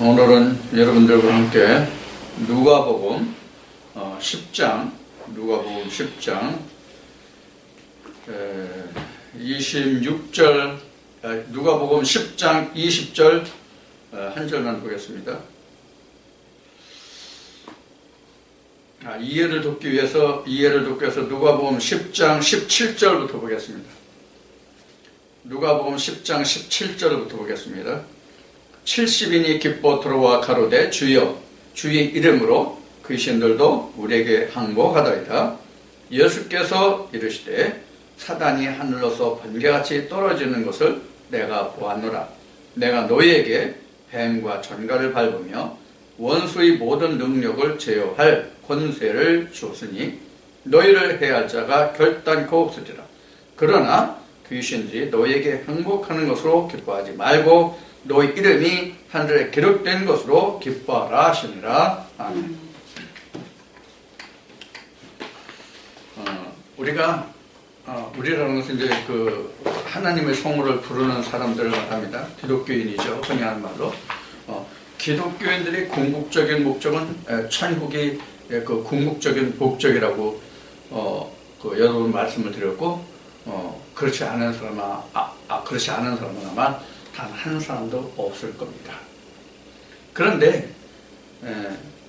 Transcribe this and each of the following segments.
오늘은 여러분들과 함께 누가복음 10장, 누가복음 10장 26절, 누가복음 10장 20절 한 절만 보겠습니다. 이해를 돕기 위해서 누가복음 10장 17절부터 보겠습니다. 누가복음 10장 17절부터 보겠습니다. 70인이 기뻐 들어와 가로되 주여 주의 이름으로 귀신들도 우리에게 항복하더이다. 예수께서 이르시되 사단이 하늘로서 번개같이 떨어지는 것을 내가 보았노라. 내가 너희에게 뱀과 전갈을 밟으며 원수의 모든 능력을 제어할 권세를 주었으니 너희를 해할 자가 결단코 없으리라. 그러나 귀신들이 너희에게 항복하는 것으로 기뻐하지 말고 너희 이름이 하늘에 기록된 것으로 기뻐하라 하시니라. 아멘. 우리라는 것은 이제 그 하나님의 성호를 부르는 사람들을 말합니다. 기독교인이죠. 흔히 하는 말로. 기독교인들의 궁극적인 목적은 천국이 그 궁극적인 목적이라고 여러분 말씀을 드렸고, 그렇지 않은 사람은 아마 단 한 사람도 없을 겁니다. 그런데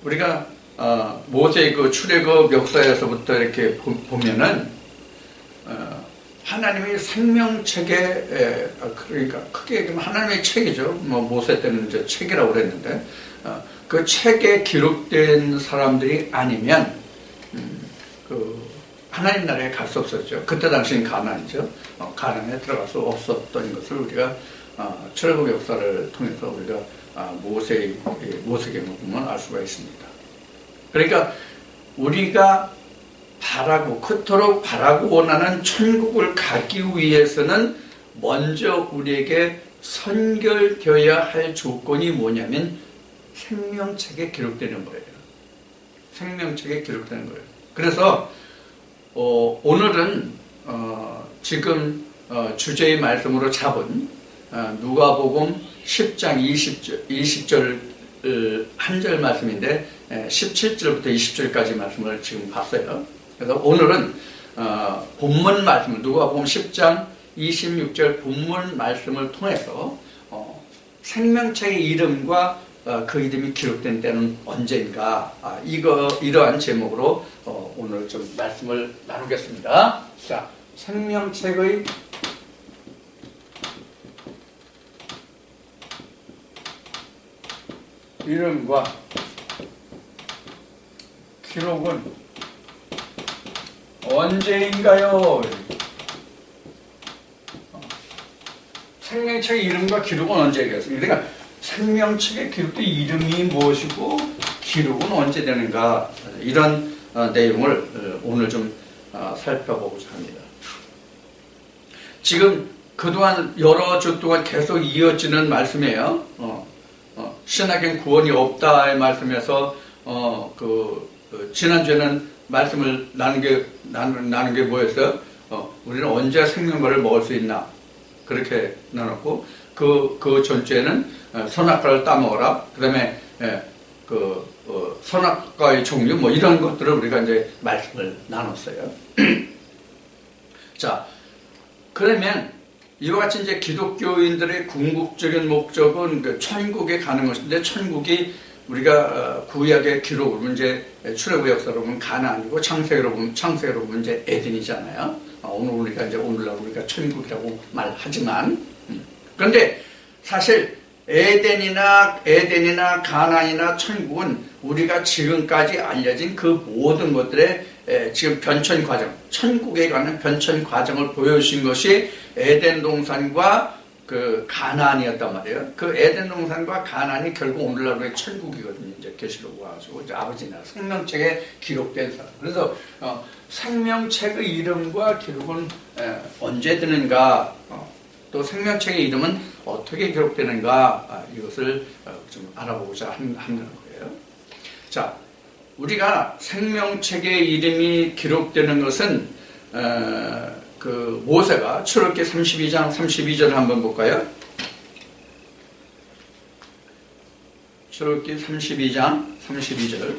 우리가 모세의 그 출애굽 역사에서부터 이렇게 보면은 하나님의 생명책에, 그러니까 크게 얘기하면 하나님의 책이죠. 모세 때는 이제 책이라고 그랬는데 그 책에 기록된 사람들이 아니면 그 하나님 나라에 갈 수 없었죠. 그때 당시는 가나안이죠. 가나안에 들어갈 수 없었던 것을 우리가 출애굽 역사를 통해서 우리가 모세경을 보면 알 수가 있습니다. 그러니까 우리가 그토록 바라고 원하는 천국을 가기 위해서는 먼저 우리에게 선결되어야 할 조건이 뭐냐면 생명책에 기록되는 거예요. 생명책에 기록되는 거예요. 그래서 오늘은 지금 주제의 말씀으로 잡은 누가복음 10장 20절 한 절 말씀인데 17절부터 20절까지 말씀을 지금 봤어요. 그래서 오늘은 본문 말씀, 누가복음 10장 26절 본문 말씀을 통해서 생명책의 이름과 그 이름이 기록된 때는 언제인가, 이러한 제목으로 오늘 좀 말씀을 나누겠습니다. 자, 생명책의 이름과 기록은 언제인가요? 생명책의 이름과 기록은 언제겠습니까? 그러니까 생명책에 기록된 이름이 무엇이고 기록은 언제 되는가, 이런 내용을 오늘 좀 살펴보고자 합니다. 지금 그동안 여러 주 동안 계속 이어지는 말씀이에요. 신학의 구원이 없다의 말씀에서 지난주에는 말씀을 나눈 게 뭐였어요? 우리는 언제 생명과를 먹을 수 있나, 그렇게 나눴고, 그 전주에는 선악과를 따먹어라, 그 다음에 선악과의 종류, 이런 것들을 우리가 이제 말씀을 나눴어요. 자, 그러면 이와 같이 이제 기독교인들의 궁극적인 목적은 천국에 가는 것인데, 천국이 우리가 구약의 기록으로 보면 이제 출애굽 역사로 보면 가나안이고, 창세기로 보면 이제 에덴이잖아요. 오늘날 우리가 천국이라고 말하지만, 그런데 사실 에덴이나 가나안이나 천국은 우리가 지금까지 알려진 그 모든 것들의 지금 변천 과정, 천국에 가는 변천 과정을 보여주신 것이 에덴 동산과 그 가나안이었단 말이에요. 그 에덴 동산과 가나안이 결국 오늘날의 천국이거든요. 이제 계시록 와가지고 이제 아버지 나라 생명책에 기록된 사람. 그래서 생명책의 이름과 기록은 언제 되는가, 또 생명책의 이름은 어떻게 기록되는가, 이것을 좀 알아보고자 하는 거예요. 자, 우리가 생명책의 이름이 기록되는 것은 그 모세가 출애굽기 32장 32절을 한번 볼까요? 출애굽기 32장 32절.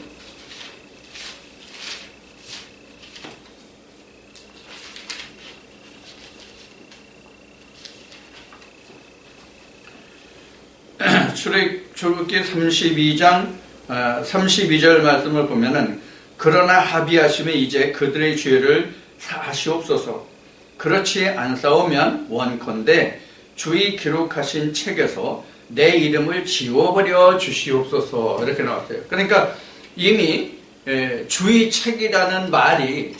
출애굽기 32장 32절 말씀을 보면은 그러나 합의하시면 이제 그들의 죄를 사하시옵소서. 그렇지 않사오면 원컨대 주의 기록하신 책에서 내 이름을 지워버려 주시옵소서. 이렇게 나왔어요. 그러니까 이미 주의 책이라는 말이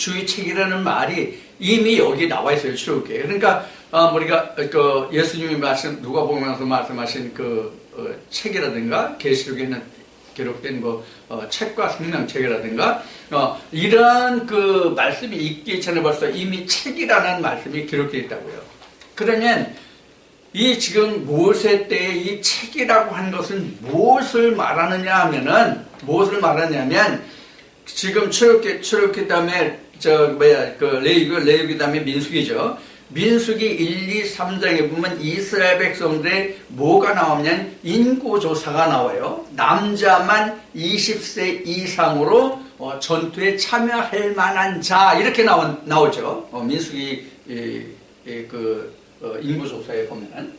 이미 여기 나와 있어요. 출애굽기에. 그러니까 우리가 그 예수님이 누가복음에서 말씀하신 책이라든가 계시록에 있는 기록된 책과 생명책이라든가 이런 그 말씀이 있기 전에 벌써 이미 책이라는 말씀이 기록되어 있다고요. 그러면 이 지금 모세 때의 이 책이라고 한 것은 무엇을 말하느냐면 지금 출애굽기 다음에 레위기 다음에 민수기죠. 민수기 1, 2, 3장에 보면 이스라엘 백성들의 뭐가 나오면 인구조사가 나와요. 남자만 20세 이상으로 전투에 참여할 만한 자 이렇게 나오죠. 민수기 인구조사에 보면.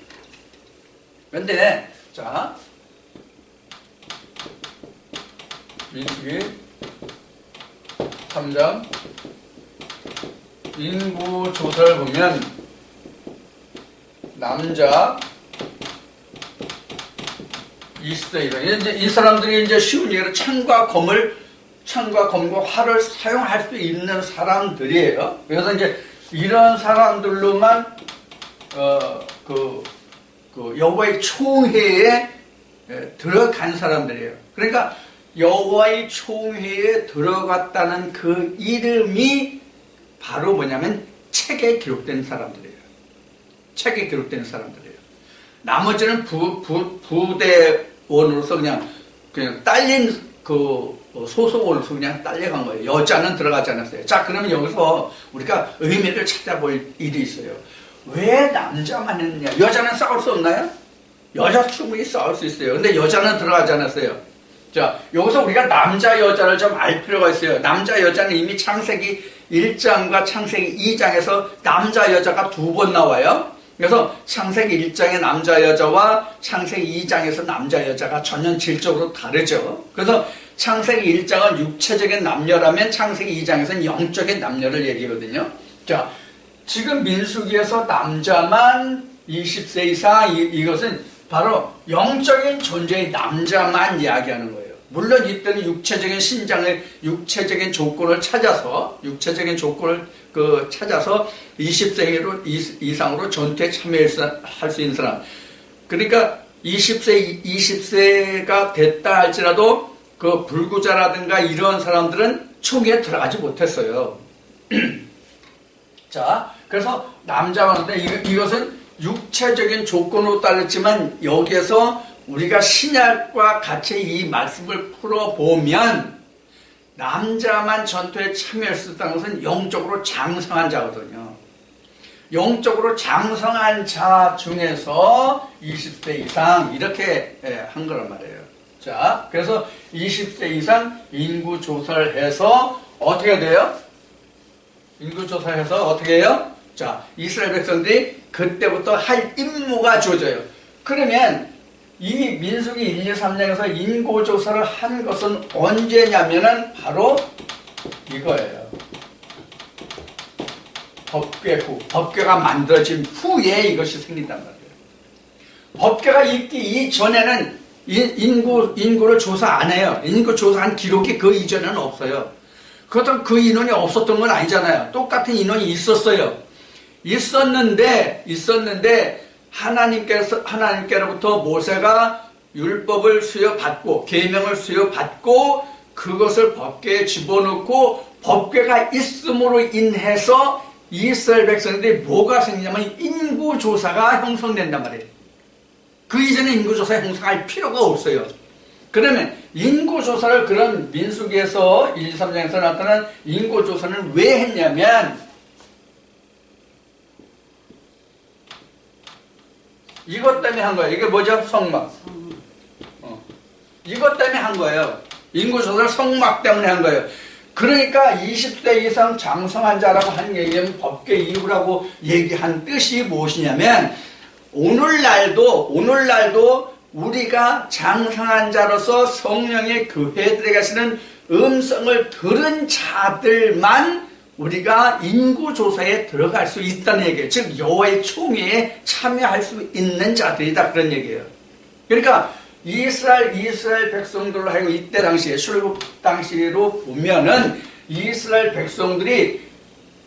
그런데 자 민수기 3장 인구조사를 보면 남자 20세 이상 이제 이 사람들이 이제 쉬운 예로 창과 검과 활을 사용할 수 있는 사람들이에요. 그래서 이제 이런 사람들로만 여호와의 총회에 들어간 사람들이에요. 그러니까 여호와의 총회에 들어갔다는 그 이름이 바로 뭐냐면 책에 기록된 사람들이에요. 책에 기록된 사람들이에요. 나머지는 부대원으로서 그냥 딸린 소속원으로서 그냥 딸려간 거예요. 여자는 들어가지 않았어요. 자, 그러면 여기서 우리가 의미를 찾아볼 일이 있어요. 왜 남자만 했느냐? 여자는 싸울 수 없나요? 여자 충분히 싸울 수 있어요. 근데 여자는 들어가지 않았어요. 자, 여기서 우리가 남자, 여자를 좀 알 필요가 있어요. 남자, 여자는 이미 창세기 1장과 창세기 2장에서 남자, 여자가 두 번 나와요. 그래서 창세기 1장의 남자, 여자와 창세기 2장에서 남자, 여자가 전혀 질적으로 다르죠. 그래서 창세기 1장은 육체적인 남녀라면 창세기 2장에서는 영적인 남녀를 얘기하거든요. 자, 지금 민수기에서 남자만 20세 이상 이것은 바로 영적인 존재의 남자만 이야기하는 거예요. 물론 이때는 육체적인 조건을 찾아서 20세 이상으로 전투에 참여할 수 있는 사람. 그러니까 20세가 됐다 할지라도 그 불구자라든가 이런 사람들은 총회에 들어가지 못했어요. 자, 그래서 남자만인데 이것은 육체적인 조건으로 따졌지만 여기에서 우리가 신약과 같이 이 말씀을 풀어보면 남자만 전투에 참여할 수 있다는 것은 영적으로 장성한 자거든요. 영적으로 장성한 자 중에서 20세 이상 이렇게 한 거란 말이에요. 자, 그래서 20세 이상 인구조사를 해서 어떻게 돼요? 인구조사해서 어떻게 해요? 자, 이스라엘 백성들이 그때부터 할 임무가 주어져요. 그러면 이 민수기 1, 2, 3장에서 인구조사를 하는 것은 언제냐면은 바로 이거예요. 법궤 후, 법궤가 만들어진 후에 이것이 생긴단 말이에요. 법궤가 있기 이전에는 인구를 조사 안 해요. 인구 조사한 기록이 그 이전에는 없어요. 그렇다면 그 인원이 없었던 건 아니잖아요. 똑같은 인원이 있었어요. 있었는데 하나님께로부터 모세가 율법을 수여받고 계명을 수여받고 그것을 법궤에 집어넣고 법궤가 있음으로 인해서 이스라엘 백성들이 뭐가 생기냐면 인구조사가 형성된단 말이에요. 그 이전에 인구조사 형성할 필요가 없어요. 그러면 인구조사를 그런 민수기에서 1, 2, 3장에서 나타난 인구조사는 왜 했냐면 이것 때문에 한 거예요. 이게 뭐죠? 성막. 이것 때문에 한 거예요. 인구 조사를 성막 때문에 한 거예요. 그러니까 20세 이상 장성한 자라고 한 얘기는 법계 이후라고 얘기한 뜻이 무엇이냐면 오늘날도 우리가 장성한 자로서 성령의 교회들에 가시는 음성을 들은 자들만 우리가 인구조사에 들어갈 수 있다는 얘기예요. 즉 여호와의 총회에 참여할 수 있는 자들이다, 그런 얘기예요. 그러니까 이스라엘 백성들로 하여금 이때 당시에 출애굽 당시로 보면은 이스라엘 백성들이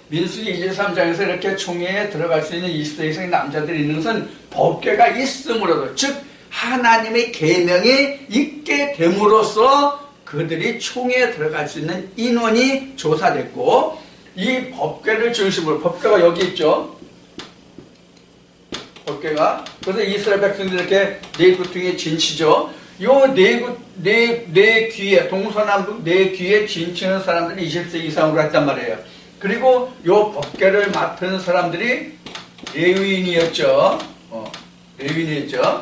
민수기 23장에서 이렇게 총회에 들어갈 수 있는 20세 이상의 남자들이 있는 것은 법궤가 있음으로도, 즉 하나님의 계명이 있게 됨으로써 그들이 총회에 들어갈 수 있는 인원이 조사됐고, 이 법궤를 중심으로, 법궤가 여기 있죠. 법궤가. 그래서 이스라엘 백성들이 이렇게 네 구퉁이에 진치죠. 요 네 귀에, 동서남북 네 귀에 진치는 사람들이 20세 이상으로 했단 말이에요. 그리고 요 법궤를 맡은 사람들이 레위인이었죠. 레위인이었죠.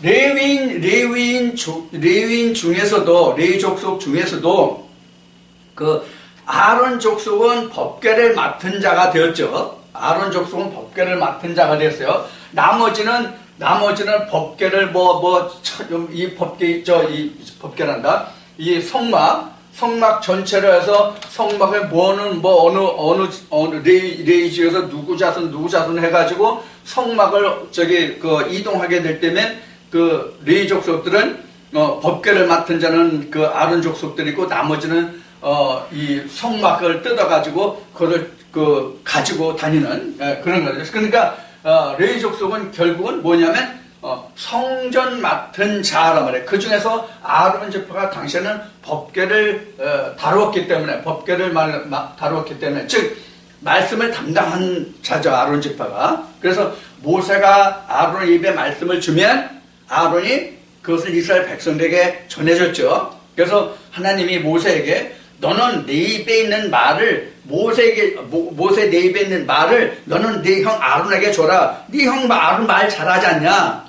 레위인 중에서도, 레위 족속 중에서도 그 아론 족속은 법궤를 맡은 자가 되었죠. 아론 족속은 법궤를 맡은 자가 되었어요. 나머지는 법궤를 이 법궤 있죠. 이 법궤란다. 이 성막 전체로 해서 성막에 어느 레위 지역에서 누구 자손 해가지고 성막을 이동하게 될 때면 그 레위 족속들은 법궤를 맡은 자는 그 아론 족속들이고, 나머지는 이 성막을 뜯어가지고 그걸 가지고 다니는 그런 거죠. 그러니까 레위 족속은 결국은 뭐냐면 성전 맡은 자란 말이에요. 그 중에서 아론 지파가 당시에는 법궤를 다루었기 때문에, 즉 말씀을 담당한 자죠, 아론 지파가. 그래서 모세가 아론의 입에 말씀을 주면 아론이 그것을 이스라엘 백성들에게 전해줬죠. 그래서 하나님이 모세에게 너는 내 입에 있는 말을 모세 내 입에 있는 말을 너는 네 형 아론에게 줘라. 네 형 아론 말 잘하지 않냐?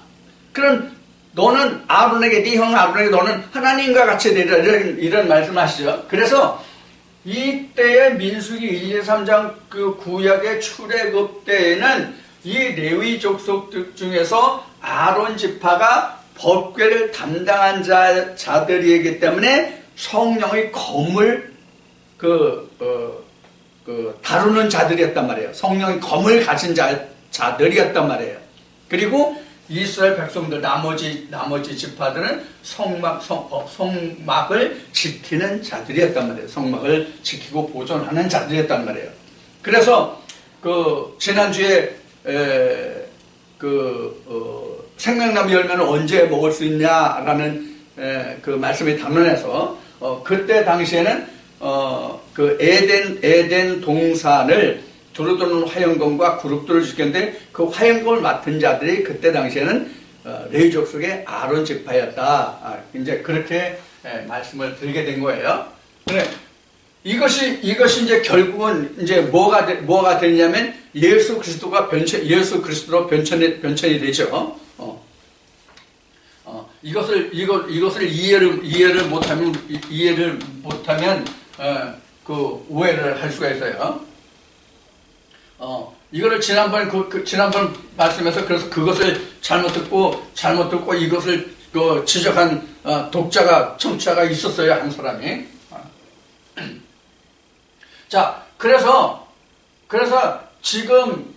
그럼 너는 아론에게, 네 형 아론에게 너는 하나님과 같이 되리라, 이런 말씀하시죠. 그래서 이때의 민수기 1, 2, 3장 그 구약의 출애굽 때에는 이 레위 족속 중에서 아론 지파가 법궤를 담당한 자들이기 때문에 성령의 검을 다루는 자들이었단 말이에요. 성령의 검을 가진 자들이었단 말이에요. 그리고 이스라엘 백성들, 나머지 지파들은 성막을 지키는 자들이었단 말이에요. 성막을 지키고 보존하는 자들이었단 말이에요. 그래서 지난주에 생명나무 열매는 언제 먹을 수 있냐라는 그 말씀이 담론해서 그때 당시에는 에덴 동산을 두루두는 화영검과 그룹들을 지켰는데, 그 화영검을 맡은 자들이 그때 당시에는 레위 족속의 아론 지파였다. 이제 그렇게 말씀을 드리게 된 거예요. 근데 이것이 이제 결국은 이제 뭐가 되냐면 예수 그리스도로 변천이 되죠. 이것을 이해를 못하면 그 오해를 할 수가 있어요. 이거를 지난번 말씀에서, 그래서 그것을 잘못 듣고 이것을 지적한 청취자가 있었어요, 한 사람이. 자, 그래서 지금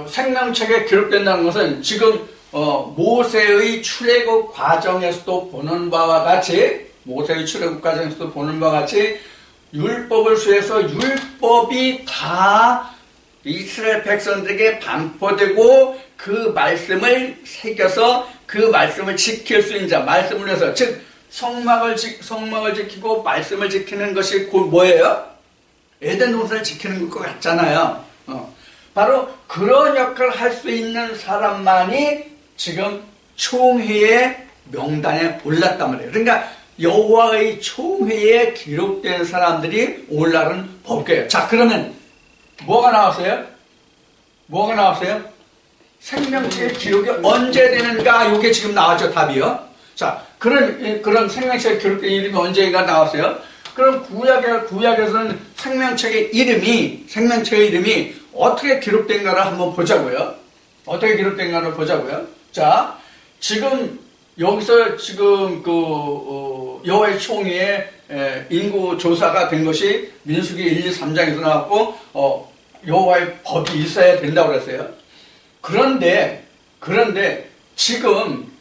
생명책에 기록된다는 것은 지금 모세의 출애굽 과정에서도 보는 바와 같이, 율법을 수해서 율법이 다 이스라엘 백성들에게 반포되고 그 말씀을 새겨서 그 말씀을 지킬 수 있는 자, 말씀을 위해서, 즉 성막을 지키고 말씀을 지키는 것이 곧 뭐예요? 에덴 동산을 지키는 것 같잖아요. 바로 그런 역할을 할 수 있는 사람만이 지금 총회의 명단에 올랐단 말이에요. 그러니까 여호와의 총회에 기록된 사람들이 오늘날은 법궤예요. 자, 그러면 뭐가 나왔어요? 생명책의 기록이 언제 되는가? 이게 지금 나왔죠, 답이요. 자, 그런 생명책에 기록된 이름이 언제인가 나왔어요. 그럼 구약에서는 생명책의 이름이 어떻게 기록된가를 한번 보자고요. 어떻게 기록된가를 보자고요. 자, 지금 여기서 지금 여호와의 총회의 인구 조사가 된 것이 민수기 1, 2, 3장에서 나왔고 여호와의 법이 있어야 된다고 그랬어요. 그런데 지금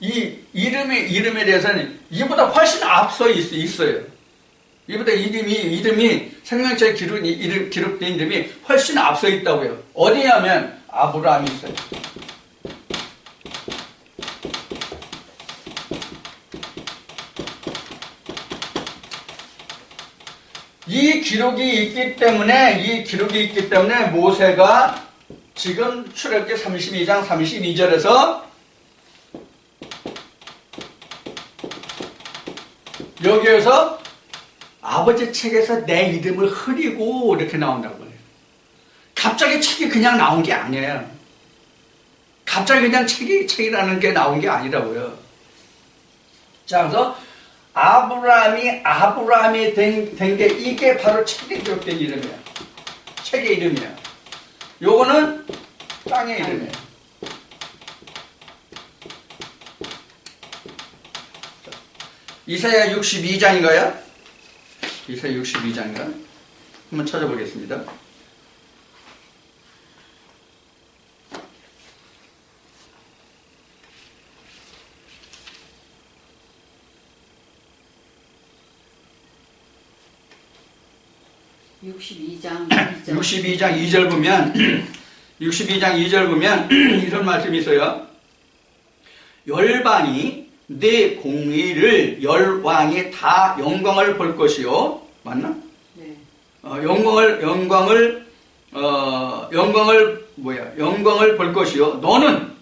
이 이름에 대해서는 이보다 훨씬 앞서 있어요. 이보다 이름이 생명책에 기록된 이름이 훨씬 앞서 있다고요. 어디냐면 아브라함이 있어요. 이 기록이 있기 때문에 모세가 지금 출애굽기 32장 32절에서 여기에서 아버지 책에서 내 이름을 흐리고 이렇게 나온다고 해요. 갑자기 책이 그냥 나온 게 아니에요. 갑자기 그냥 책이라는 게 나온 게 아니라고요. 자, 그래서 아브라함이 된 게 이게 바로 책에 기록된 이름이야. 책의 이름이야. 요거는 땅의 이름이에요. 이사야 62장인가요? 이사야 62장인가? 한번 찾아보겠습니다. (62장 2절) 보면 62장 2절 보면 이런 말씀이 있어요. 열방이 네 공의를 열왕이 다 영광을 볼 것이요. 맞나? 네. 영광을 볼 것이요. 너는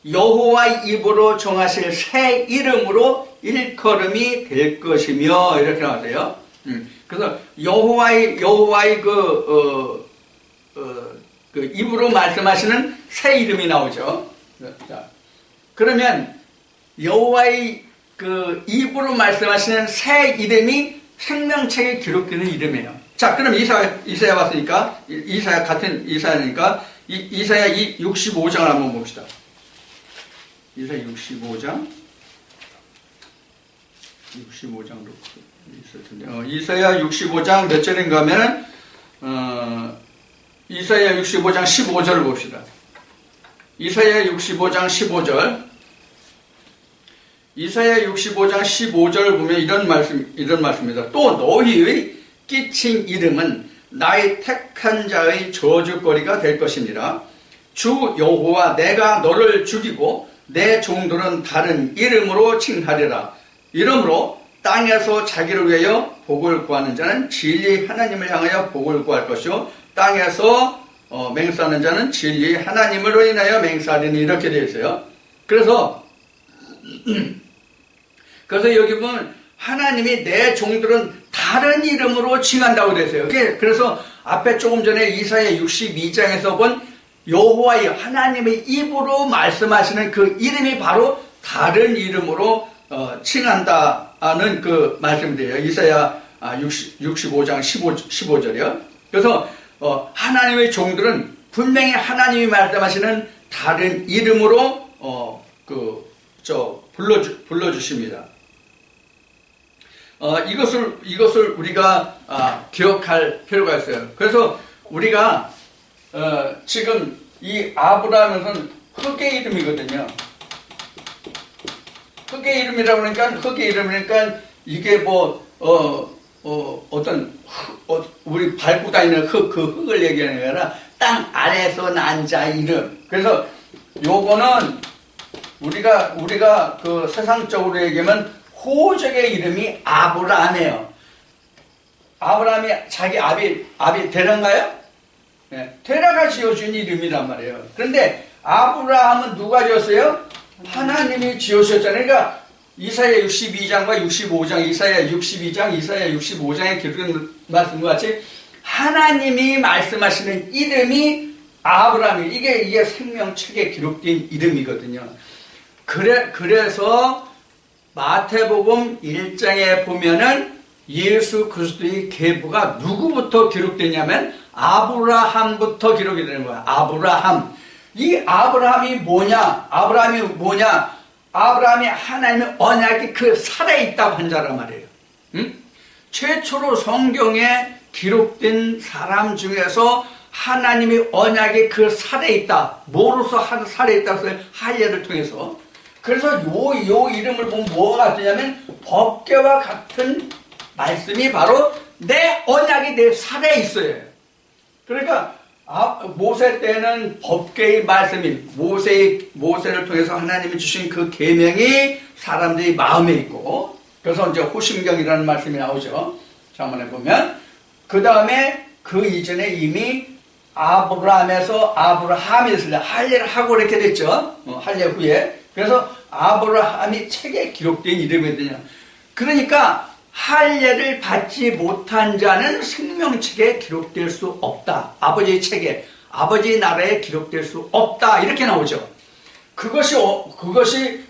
여호와의 입으로 정하실 새 이름으로 일컬음이 될 것이며 이렇게 나왔어요. 그래서 여호와의 그 입으로 말씀하시는 새 이름이 나오죠. 자, 그러면 여호와의 그 입으로 말씀하시는 새 이름이 생명책에 기록되는 이름이에요. 자, 그럼 이사야 왔으니까 이사야 같은 이사야니까 이사야 65장을 한번 봅시다. 이사야 65장으로 있을 텐데. 이사야 65장 몇 절인가 하면 이사야 65장 15절을 봅시다. 이사야 65장 15절. 이사야 65장 15절을 보면 이런 말씀입니다. 또 너희의 끼친 이름은 나의 택한 자의 저주거리가 될 것이니라. 주 여호와 내가 너를 죽이고 내 종들은 다른 이름으로 칭하리라. 이러므로 땅에서 자기를 위하여 복을 구하는 자는 진리 하나님을 향하여 복을 구할 것이요 땅에서 맹세하는 자는 진리 하나님으로 인하여 맹세하리니 이렇게 되어 있어요. 그래서 여기 보면 하나님이 내 종들은 다른 이름으로 칭한다고 되어 있어요. 그래서 앞에 조금 전에 이사야 62장에서 본 여호와의 하나님의 입으로 말씀하시는 그 이름이 바로 다른 이름으로 칭한다는 그 말씀이에요. 이사야 65장 15절이요. 그래서 하나님의 종들은 분명히 하나님이 말씀하시는 다른 이름으로 불러주십니다. 이것을 우리가 기억할 필요가 있어요. 그래서 우리가 지금 이 아브라함은 흙의 이름이거든요. 흙의 이름이니까 이게 어떤 우리 밟고 다니는 그 흙을 얘기하는 게 아니라 땅 아래에서 난 자 이름. 그래서 요거는 우리가 그 세상적으로 얘기하면 호적의 이름이 아브라함이에요. 아브라함이 자기 아비 데라인가요? 네, 데라가 지어준 이름이란 말이에요. 그런데 아브라함은 누가 지었어요? 하나님이 지으셨잖아요. 그러니까 이사야 62장과 65장, 이사야 62장, 이사야 65장에 기록된 말씀과 같이 하나님이 말씀하시는 이름이 이게 생명책에 기록된 이름이거든요. 그래서 마태복음 1장에 보면은 예수 그리스도의 계보가 누구부터 기록되냐면 아브라함부터 기록이 되는 거야. 아브라함. 이 아브라함이 뭐냐? 아브라함이 하나님의 언약이 그 살아있다고 한 자란 말이에요. 응? 최초로 성경에 기록된 사람 중에서 하나님의 언약이 그 살아있다. 뭐로서 살아있다고 해서 할례를 통해서. 그래서 요 이름을 보면 뭐가 같으냐면 법궤와 같은 말씀이 바로 내 언약이 내 살아있어요. 그러니까 모세 때는 법궤의 말씀이 모세를 통해서 하나님이 주신 그 계명이 사람들의 마음에 있고, 그래서 이제 호심경이라는 말씀이 나오죠. 자, 한번 해보면 그 다음에 그 이전에 이미 아브라함에서 아브라함이 됐습니다. 할례를 하고 이렇게 됐죠. 할례 후에. 그래서 아브라함이 책에 기록된 이름이거든요. 그러니까 할례를 받지 못한 자는 생명책에 기록될 수 없다. 아버지의 책에, 아버지의 나라에 기록될 수 없다. 이렇게 나오죠. 그것이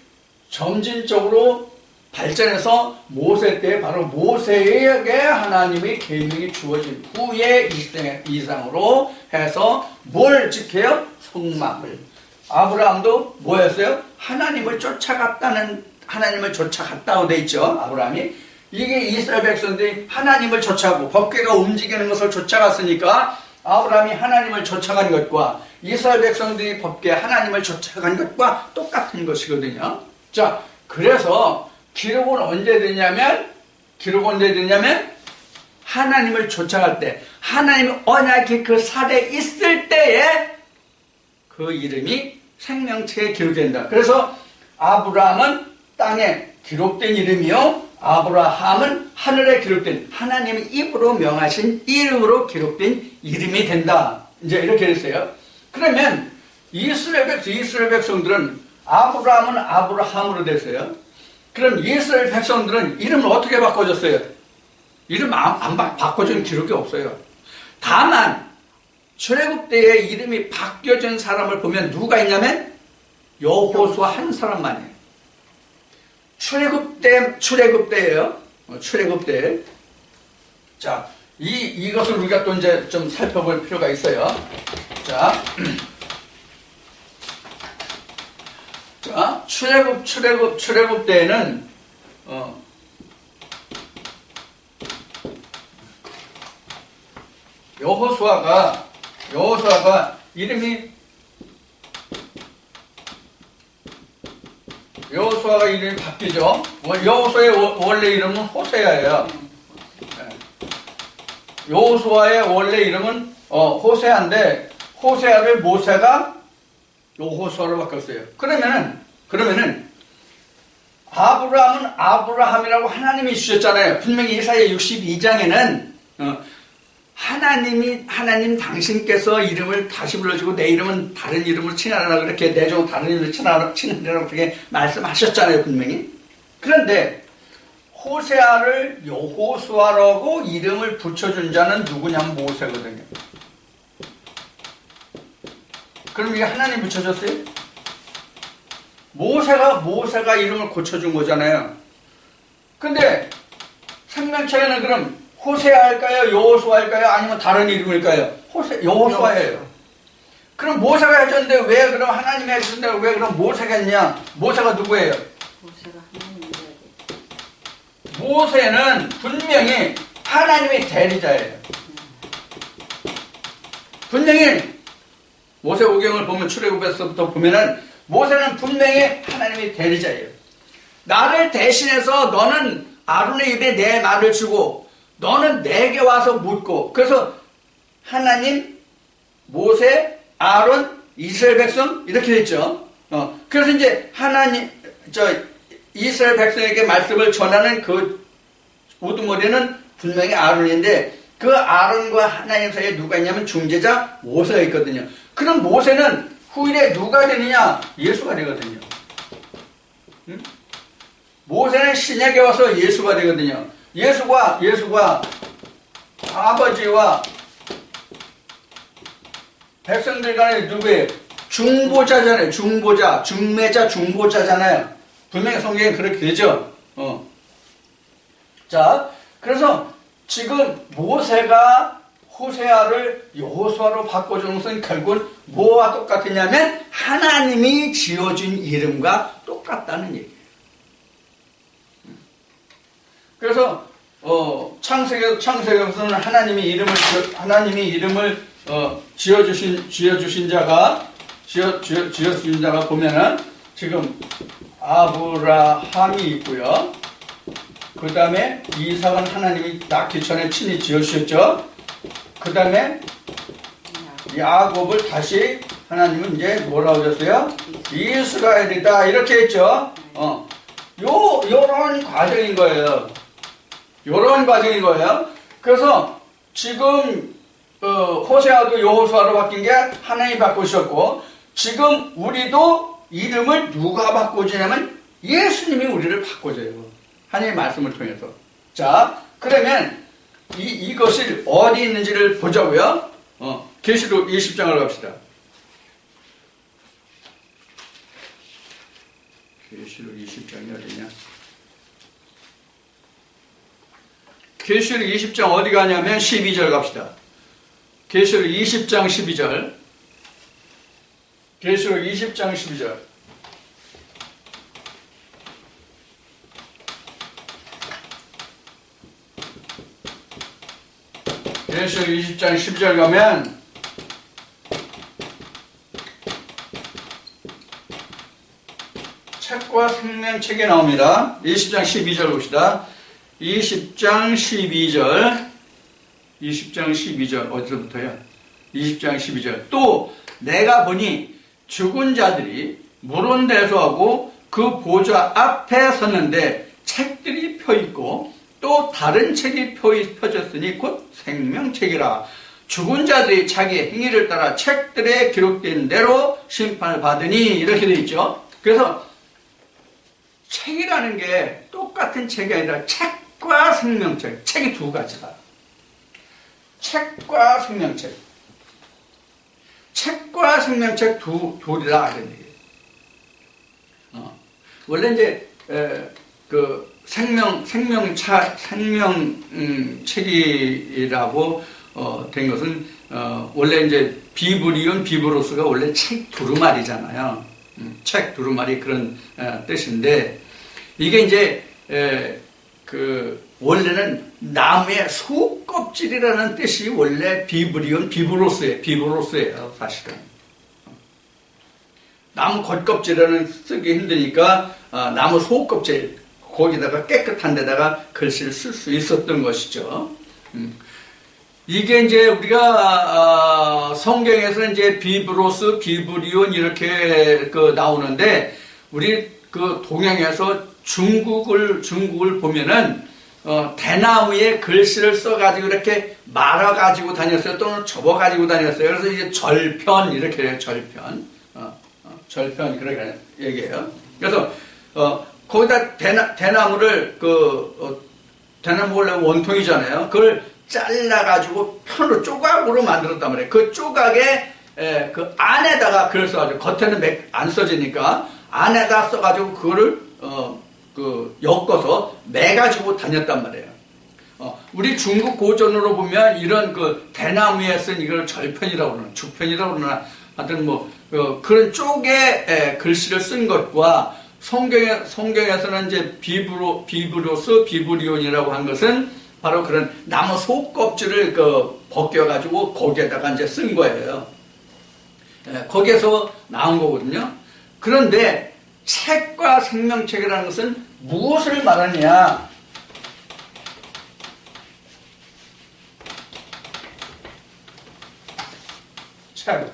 점진적으로 발전해서 모세 때 바로 모세에게 하나님의 계명이 주어진 후에 이상으로 해서 뭘 지켜요? 성막을. 아브라함도 뭐였어요? 하나님을 쫓아갔다고 돼 있죠. 아브라함이. 이게 이스라엘 백성들이 하나님을 쫓아가고 법궤가 움직이는 것을 쫓아갔으니까 아브라함이 하나님을 쫓아간 것과 이스라엘 백성들이 법궤 하나님을 쫓아간 것과 똑같은 것이거든요. 자, 그래서 기록은 언제 되냐면 하나님을 쫓아갈 때, 하나님의 언약이 그 살에 있을 때에 그 이름이 생명책에 기록된다. 그래서 아브라함은 땅에 기록된 이름이요, 아브라함은 하늘에 기록된 하나님의 입으로 명하신 이름으로 기록된 이름이 된다. 이제 이렇게 됐어요. 그러면 이스라엘 백성들은 아브라함은 아브라함으로 됐어요. 그럼 이스라엘 백성들은 이름을 어떻게 바꿔줬어요? 이름 안 바꿔준 기록이 없어요. 다만 출애굽 때에 이름이 바뀌어진 사람을 보면 누가 있냐면 여호수아 한 사람만이에요. 출애굽 때예요. 출애굽 때. 자, 이것을 우리가 또 이제 좀 살펴볼 필요가 있어요. 자, 출애굽 때에는 여호수아가 이름이 바뀌죠. 여호수아의 원래 이름은 호세아예요. 여호수아의 원래 이름은 호세아인데 호세아를 모세가 여호수아로 바꿨어요. 그러면은 아브라함은 아브라함이라고 하나님이 주셨잖아요. 분명히 이사야 62장에는 하나님 당신께서 이름을 다시 불러주고 내 이름은 다른 이름으로 칭하라, 그렇게 내 종 다른 이름으로 칭하라고 그렇게 말씀하셨잖아요, 분명히. 그런데 호세아를 여호수아라고 이름을 붙여준 자는 누구냐면 모세거든요. 그럼 이게 하나님 붙여줬어요? 모세가 이름을 고쳐준 거잖아요. 근데 생명책에는 그럼 호세아 할까요? 여호수아 할까요? 아니면 다른 이름일까요? 여호수아예요. 그럼 모세가 해줬는데 왜 그럼 하나님이 해줬는데 왜 그럼 모세가 했냐? 모세가 누구예요? 모세는 분명히 하나님의 대리자예요. 분명히 모세오경을 보면 출애굽에서부터 보면은 모세는 분명히 하나님의 대리자예요. 나를 대신해서 너는 아론의 입에 내 말을 주고 너는 내게 와서 묻고, 그래서 하나님, 모세, 아론, 이스라엘 백성 이렇게 됐죠. 그래서 이제 이스라엘 백성에게 말씀을 전하는 그 우두머리는 분명히 아론인데 그 아론과 하나님 사이에 누가 있냐면 중재자 모세가 있거든요. 그럼 모세는 후일에 누가 되느냐? 예수가 되거든요. 응? 모세는 신약에 와서 예수가 되거든요. 예수가 아버지와 백성들 간에 누구예요? 중보자잖아요. 중보자잖아요. 분명히 성경에 그렇게 되죠. 자, 그래서 지금 모세가 호세아를 여호수아로 바꿔주는 것은 결국은 뭐와 똑같으냐면 하나님이 지어준 이름과 똑같다는 얘기예요. 그래서 창세기에서는 하나님이 이름을 지어주신 자가 보면은 지금 아브라함이 있고요. 그 다음에 이삭은 하나님이 낳기 전에 친히 지어주셨죠. 그 다음에 야곱을 다시 하나님은 이제 뭐라고 하셨어요? 이스라엘이다 이렇게 했죠. 요런 과정인 거예요. 요런 과정인 거예요. 그래서 지금 호세아도 여호수아로 바뀐 게 하나님이 바꾸셨고, 지금 우리도 이름을 누가 바꿔주냐면 예수님이 우리를 바꿔줘요. 하나님의 말씀을 통해서. 자, 그러면 이것이 어디 있는지를 보자고요. 계시록 20장을 갑시다. 계시록 20장이 어디냐? 계시록 20장 어디 가냐면 12절 갑시다. 계시록 20장 12절. 계시록 20장 12절. 계시록 20장 12절 가면 책과 생명책이 나옵니다. 20장 12절 봅시다. 20장 12절 어디서부터요? 20장 12절. 또 내가 보니 죽은 자들이 물은 데서 하고 그 보좌 앞에 섰는데 책들이 펴있고 또 다른 책이 펴졌으니 곧 생명책이라. 죽은 자들이 자기의 행위를 따라 책들에 기록된 대로 심판을 받으니 이렇게 되어 있죠. 그래서 책이라는 게 똑같은 책이 아니라 책과 생명책. 책이 두 가지다. 책과 생명책. 책과 생명책 둘이라 이런 얘기예요. 원래 이제 그 생명책이라고 된 것은 원래 이제 비브리온 비브로스가 원래 책 두루마리잖아요. 책 두루마리 그런 뜻인데, 이게 이제 그 원래는 나무의 속껍질이라는 뜻이 원래 비브리온 비브로스예요 사실은. 나무 겉껍질은 쓰기 힘드니까 나무 속껍질 거기다가 깨끗한 데다가 글씨를 쓸 수 있었던 것이죠. 이게 이제 우리가 성경에서 이제 비브로스, 비브리온 이렇게 나오는데, 우리 그 동양에서 중국을 보면은 대나무에 글씨를 써가지고 이렇게 말아가지고 다녔어요. 또는 접어가지고 다녔어요. 그래서 이제 절편 이렇게 해요. 절편. 절편 그렇게 얘기해요. 그래서 거기다 대나무를 대나무 원래 원통이잖아요. 그걸 잘라가지고 편으로 조각으로 만들었단 말이에요. 그 조각에 그 안에다가 글을 써가지고, 겉에는 안 써지니까 안에다 써가지고 그거를 엮어서 매가지고 다녔단 말이에요. 우리 중국 고전으로 보면 이런 그 대나무에 쓴 이걸 절편이라고 그러나 주편이라고 그러나 하여튼 그런 쪽에 글씨를 쓴 것과 성경에서는 이제 비브로스, 비브리온이라고 한 것은 바로 그런 나무 속껍질을 벗겨가지고 거기에다가 이제 쓴 거예요. 거기에서 나온 거거든요. 그런데 책과 생명책이라는 것은 무엇을 말하느냐? 책,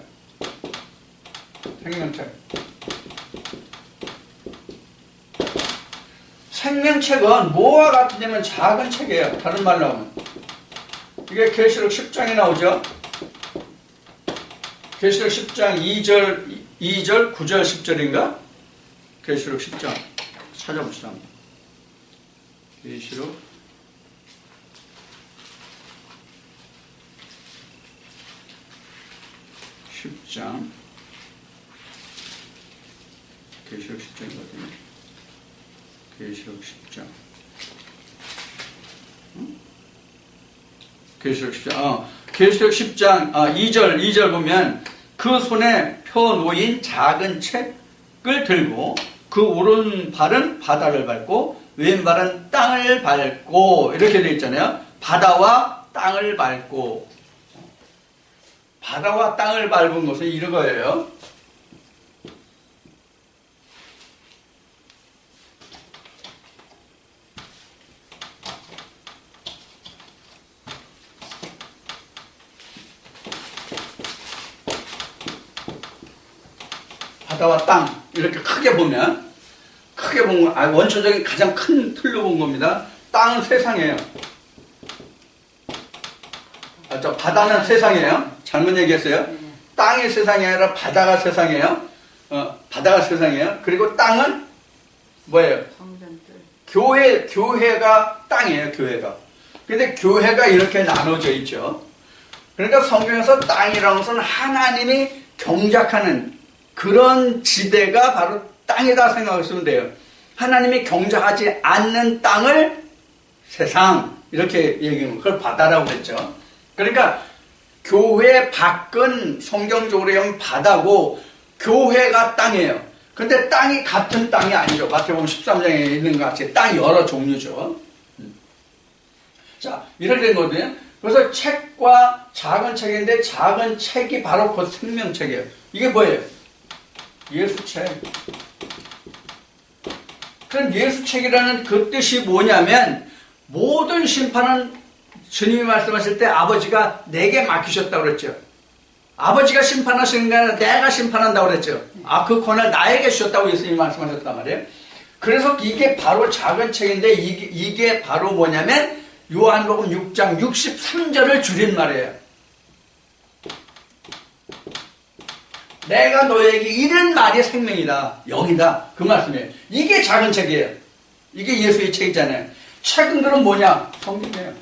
생명책. 생명책은 뭐와 같으냐면 작은 책이에요. 다른 말로 하면. 이게 계시록 10장에 나오죠. 계시록 10장 2절, 9절, 10절인가? 계시록 10장 찾아봅시다. 계시록 10장 계시록 10장이거든요. 계시록 10장. 계시록 10장. 계시록 10장 2절 보면 그 손에 펴 놓인 작은 책을 들고 그 오른발은 바다를 밟고 왼발은 땅을 밟고 이렇게 되어 있잖아요. 바다와 땅을 밟고. 바다와 땅을 밟은 것은 이런 거예요. 바다와 땅 이렇게 크게 보면 원초적인 가장 큰 틀로 본 겁니다. 땅은 세상이에요. 바다는 세상이에요. 잘못 얘기했어요. 땅이 세상이 아니라 바다가 세상이에요. 바다가 세상이에요. 그리고 땅은 뭐예요? 교회가 땅이에요. 교회가. 근데 교회가 이렇게 나눠져 있죠. 그러니까 성경에서 땅이라는 것은 하나님이 경작하는 그런 지대가 바로 땅이다 생각하시면 돼요. 하나님이 경작하지 않는 땅을 세상 이렇게 얘기하면 그걸 바다라고 했죠. 그러니까 교회 밖은 성경적으로 하면 바다고 교회가 땅이에요. 근데 땅이 같은 땅이 아니죠. 마태복음 13장에 있는 것 같이 땅이 여러 종류죠. 자, 이렇게 된 거거든요. 그래서 책과 작은 책인데 작은 책이 바로 그 생명책이에요. 이게 뭐예요? 예수책. 그럼 예수책이라는 그 뜻이 뭐냐면 모든 심판은 주님이 말씀하실 때 아버지가 내게 맡기셨다고 그랬죠. 아버지가 심판하시는 게 아니라 내가 심판한다고 그랬죠. 그 권한을 나에게 주셨다고 예수님이 말씀하셨단 말이에요. 그래서 이게 바로 작은 책인데 이게 바로 뭐냐면 요한복음 6장 63절을 줄인 말이에요. 내가 너에게 이른 말이 생명이다. 영이다. 그 말씀이에요. 이게 작은 책이에요. 이게 예수의 책이잖아요. 책은 그럼 뭐냐? 성경이에요.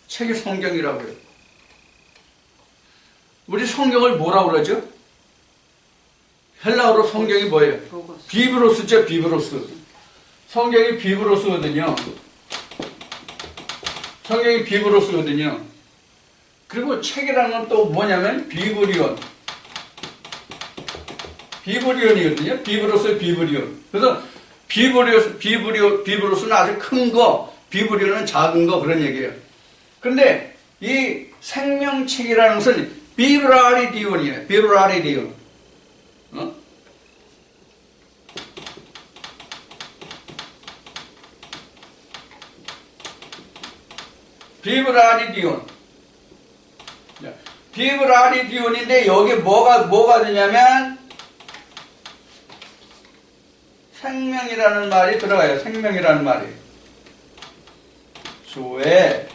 책이 성경이라고요. 우리 성경을 뭐라고 그러죠? 헬라어로 성경이 뭐예요? 비브로스죠. 비브로스. 성경이 비브로스거든요. 성경이 비브로스거든요. 그리고 책이라는 건 또 뭐냐면 비브리온. 비브리온이거든요. 비브로스 비브리온. 그래서 비브로스는 아주 큰 거, 비브리온은 작은 거 그런 얘기예요. 그런데 이 생명책이라는 것은 비브라리디온이에요. 비브라리디온. 비브라리디온. 비브라리디온인데 여기 뭐가 되냐면 생명이라는 말이 들어가요. 생명이라는 말이. 조에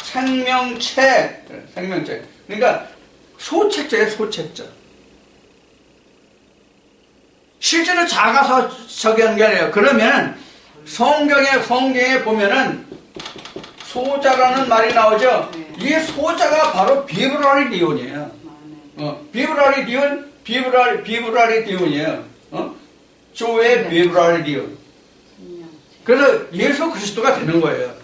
생명책. 그러니까 소책자예요. 소책자. 실제로 작아서 저기 한 게 아니에요. 그러면 성경에 보면은 소자라는 말이 나오죠. 이 소자가 바로 비브라리디온이에요. 비브라리디온이에요. 조의 비브라리디온. 그래서 예수 그리스도가 되는 거예요.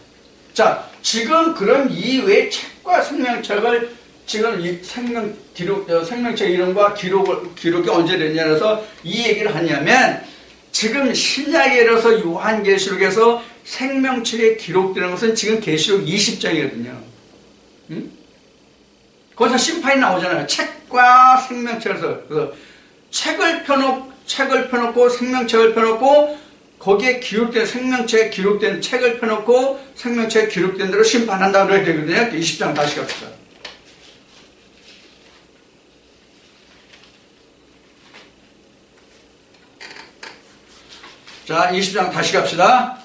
자, 지금 그런 이외의 책과 생명책을 지금 이 생명책 이름과 기록이 언제 됐냐 해서 이 얘기를 하냐면 지금 신약에서 요한계시록에서 생명책에 기록되는 것은 지금 계시록 20장이거든요. 거기서 심판이 나오잖아요. 책과 생명책에서. 그래서 책을 펴놓고 생명책을 펴놓고 거기에 기록된 생명책에 기록된 책을 펴놓고 생명책에 기록된 대로 심판한다고 그래야 되거든요. 20장 다시 갑시다. 자, 20장 다시 갑시다.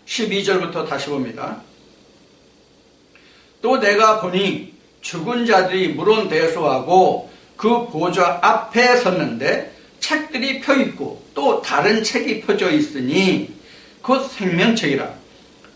12절부터 다시 봅니다. 또 내가 보니 죽은 자들이 물은 대소하고 그 보좌 앞에 섰는데 책들이 펴있고 또 다른 책이 펴져 있으니 곧 생명책이라.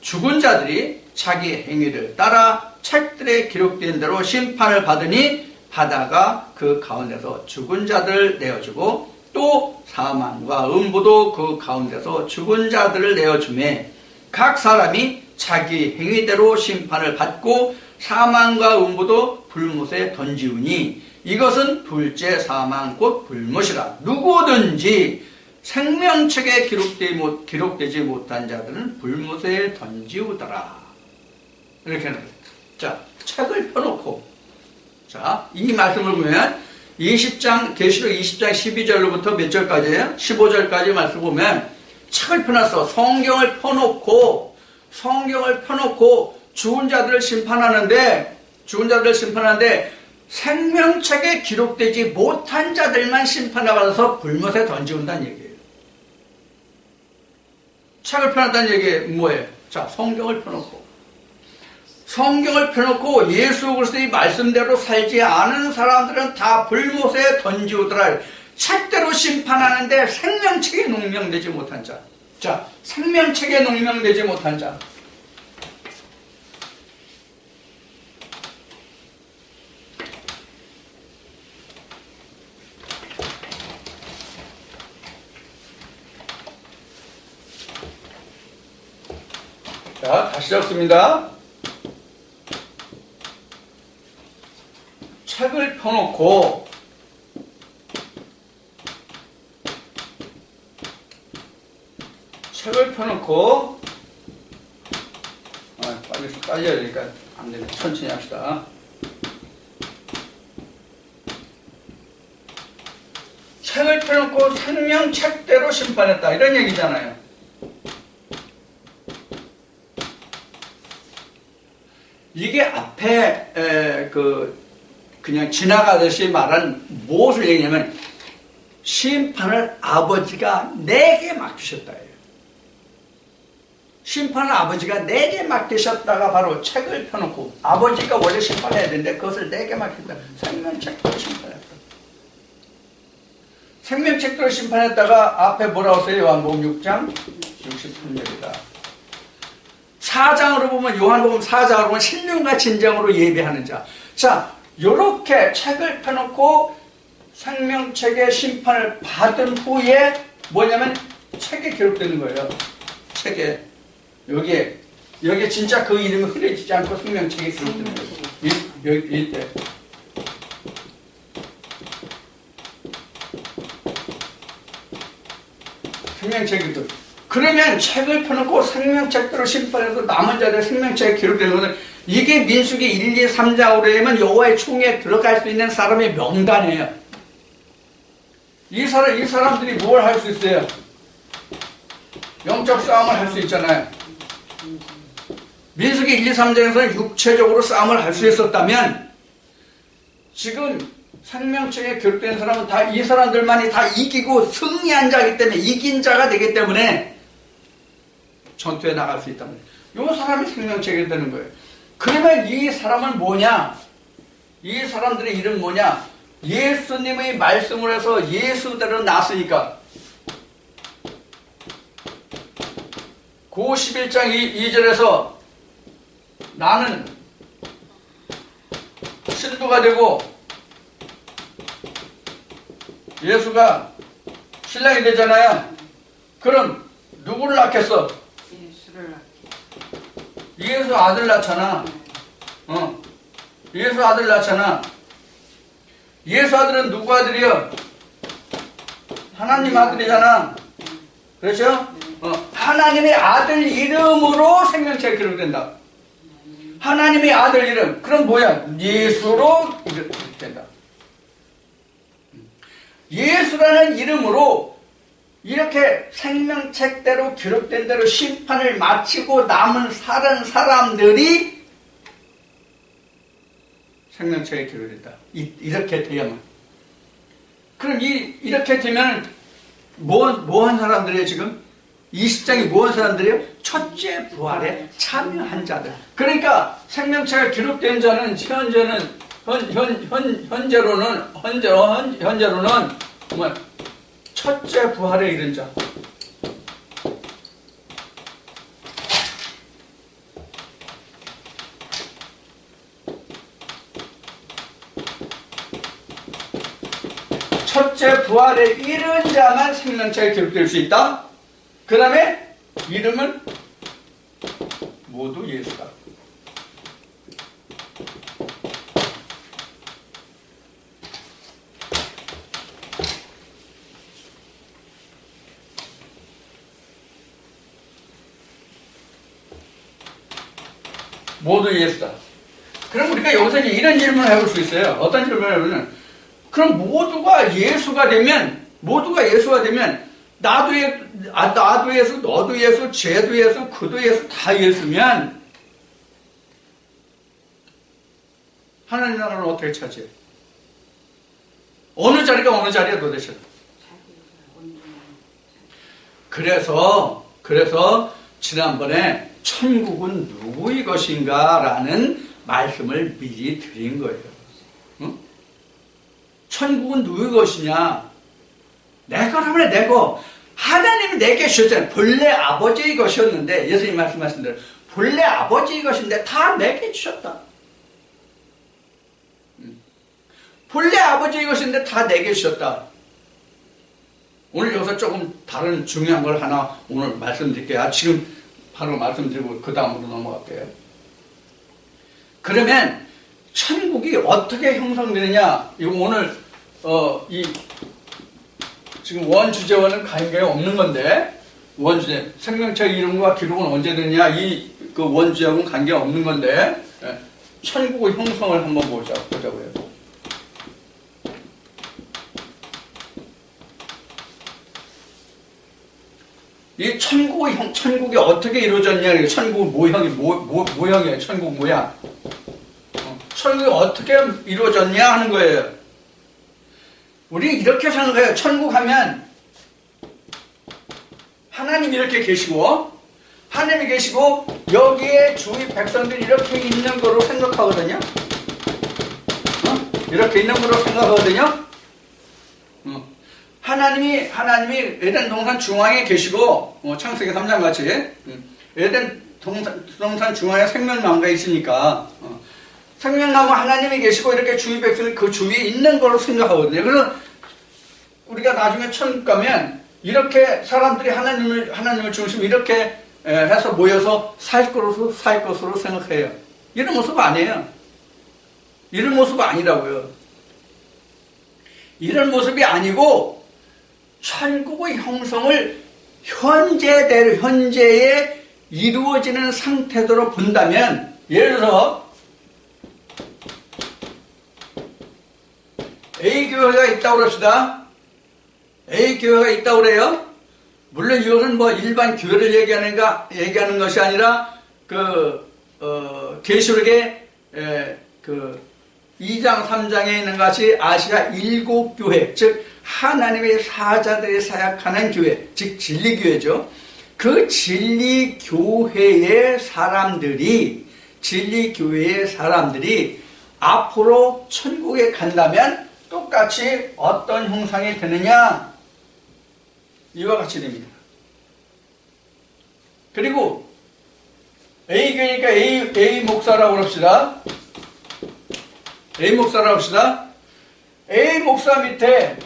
죽은 자들이 자기 행위를 따라 책들에 기록된 대로 심판을 받으니 바다가 그 가운데서 죽은 자들을 내어주고 또 사망과 음부도 그 가운데서 죽은 자들을 내어주매 각 사람이 자기 행위대로 심판을 받고 사망과 음부도 불못에 던지우니 이것은 둘째 사망 곧 불못이라. 누구든지 생명책에 기록되지 못한 자들은 불못에 던지우더라. 이렇게 하는 거예요. 자, 책을 펴놓고, 자, 이 말씀을 보면 20장, 계시록 20장 12절로부터 몇 절까지예요? 15절까지 말씀 보면 책을 펴놨어. 성경을 펴놓고 죽은 자들을 심판하는데 생명책에 기록되지 못한 자들만 심판받아서 불못에 던지운다는 얘기예요. 책을 펴놨다는 얘기 뭐예요? 자, 성경을 펴놓고 예수 그리스도의 말씀대로 살지 않은 사람들은 다 불못에 던지우더라. 책대로 심판하는데 생명책에 농명되지 못한 자. 자, 생명책에 농명되지 못한 자. 자, 다시 적습니다. 책을 펴놓고 빨리 해야 되니까 안 되네. 천천히 합시다. 책을 펴놓고 생명책대로 심판했다. 이런 얘기잖아요. 이게 앞에 그냥 지나가듯이 말한 무엇을 얘기냐면 심판을 아버지가 내게 맡기셨다예요. 심판을 아버지가 내게 맡기셨다가 바로 책을 펴놓고 아버지가 원래 심판해야 되는데 그것을 내게 맡긴다. 생명책대로 심판했다. 생명책대로 심판했다가 앞에 뭐라고 써요? 요한복음 6장 63절이다. 4장으로 보면 요한복음 4장으로 보면 신령과 진정으로 예배하는 자. 자, 요렇게 책을 펴놓고 생명책의 심판을 받은 후에 뭐냐면 책에 기록되는 거예요. 책에 여기에 진짜 그 이름이 흐려지지 않고 생명책에 기록되는 거예요. 이때 생명책이 그러면 책을 펴놓고 생명책대로 심판해서 남은 자들의 생명책에 기록되는 것은 이게 민수기 1, 2, 3장으로 되면 여호와의 총회에 들어갈 수 있는 사람의 명단이에요. 이 사람들이 뭘 할 수 있어요? 영적 싸움을 할 수 있잖아요. 민수기 1, 2, 3장에서는 육체적으로 싸움을 할 수 있었다면 지금 생명책에 기록된 사람은 다 이 사람들만이 다 이기고 승리한 자이기 때문에 이긴 자가 되기 때문에 전투에 나갈 수 있다면 이 사람이 생명책이 되는 거예요. 그러면 이 사람은 뭐냐? 이 사람들의 이름 뭐냐? 예수님의 말씀을 해서 예수대로 났으니까 11장 2절에서 나는 신부가 되고 예수가 신랑이 되잖아요. 그럼 누구를 낳겠어? 예수 아들 낳잖아. 예수 아들 낳잖아. 예수 아들은 누구 아들이요? 하나님 아들이잖아. 그렇죠? 하나님의 아들 이름으로 생명책에 기록된다. 하나님의 아들 이름. 그럼 뭐야? 예수로 이렇게 된다. 예수라는 이름으로 이렇게 생명책대로 기록된 대로 심판을 마치고 남은 살은 사람들이 생명책에 기록된다. 이렇게 돼야만. 그럼 이렇게 되면 뭐 한 사람들이에요 지금? 20장이 뭐 한 사람들이에요? 첫째 부활에 참여한 자들. 그러니까 생명책에 기록된 자는 현재로는 뭐 첫째 부활에 이른 자. 첫째 부활에 이른 자만 생명책에 기록될 수 있다. 그 다음에 이름은 모두 예수다. 모두 예수다. 그럼 우리가 여기서 이런 질문을 해볼 수 있어요. 어떤 질문을 해보면, 그럼 모두가 예수가 되면 나도 예수, 너도 예수, 쟤도 예수, 그도 예수, 다 예수면 하나님 나라는 어떻게 차지해? 어느 자리가 어느 자리야 도대체? 그래서 지난번에 천국은 누구의 것인가 라는 말씀을 미리 드린 거예요. 응? 천국은 누구의 것이냐? 내 거라면 내 거. 하나님이 내게 주셨잖아요. 본래 아버지의 것이었는데, 예수님 말씀하신 대로 본래 아버지의 것인데 다 내게 주셨다. 본래 아버지의 것인데 다 내게 주셨다. 오늘 여기서 조금 다른 중요한 걸 하나 오늘 말씀드릴게요. 지금 바로 말씀드리고 그 다음으로 넘어갈게요. 그러면 천국이 어떻게 형성되느냐? 이거 오늘 지금 원주제와는 관계가 없는 건데, 원주제 생명체 이름과 기록은 언제 되느냐? 그 원주제하고는 관계가 없는 건데, 천국의 형성을 한번 보자고요. 이 천국이 어떻게 이루어졌냐? 천국 모형이에요. 천국 모양. 천국이 어떻게 이루어졌냐 하는 거예요. 우리 이렇게 생각해요. 천국 하면 하나님이 이렇게 계시고, 하나님이 계시고 여기에 주위 백성들이 이렇게 있는 거로 생각하거든요. 이렇게 있는 거로 생각하거든요. 하나님이 에덴 동산 중앙에 계시고, 창세기 3장 같이 에덴 동산 중앙에 생명나무가 있으니까, 생명나무 하나님이 계시고 이렇게 주위 백성이 그 주위에 있는 거로 생각하거든요. 그래서 우리가 나중에 천국 가면 이렇게 사람들이 하나님을 중심으로 이렇게 해서 모여서 살 것으로 생각해요. 이런 모습 아니에요. 이런 모습 아니라고요. 이런 모습이 아니고 천국의 형성을 현재에 이루어지는 상태대로 본다면, 예를 들어서 A교회가 있다고 그럽시다. A교회가 있다고 그래요. 물론 이것은 일반 교회를 얘기하는 것이 아니라, 계시록의 2장, 3장에 있는 것이 아시아 7교회, 즉, 하나님의 사자들이 사역하는 교회, 즉, 진리교회죠. 그 진리교회의 사람들이 앞으로 천국에 간다면 똑같이 어떤 형상이 되느냐? 이와 같이 됩니다. 그리고 A교회니까 A 목사라고 합시다. A 목사 밑에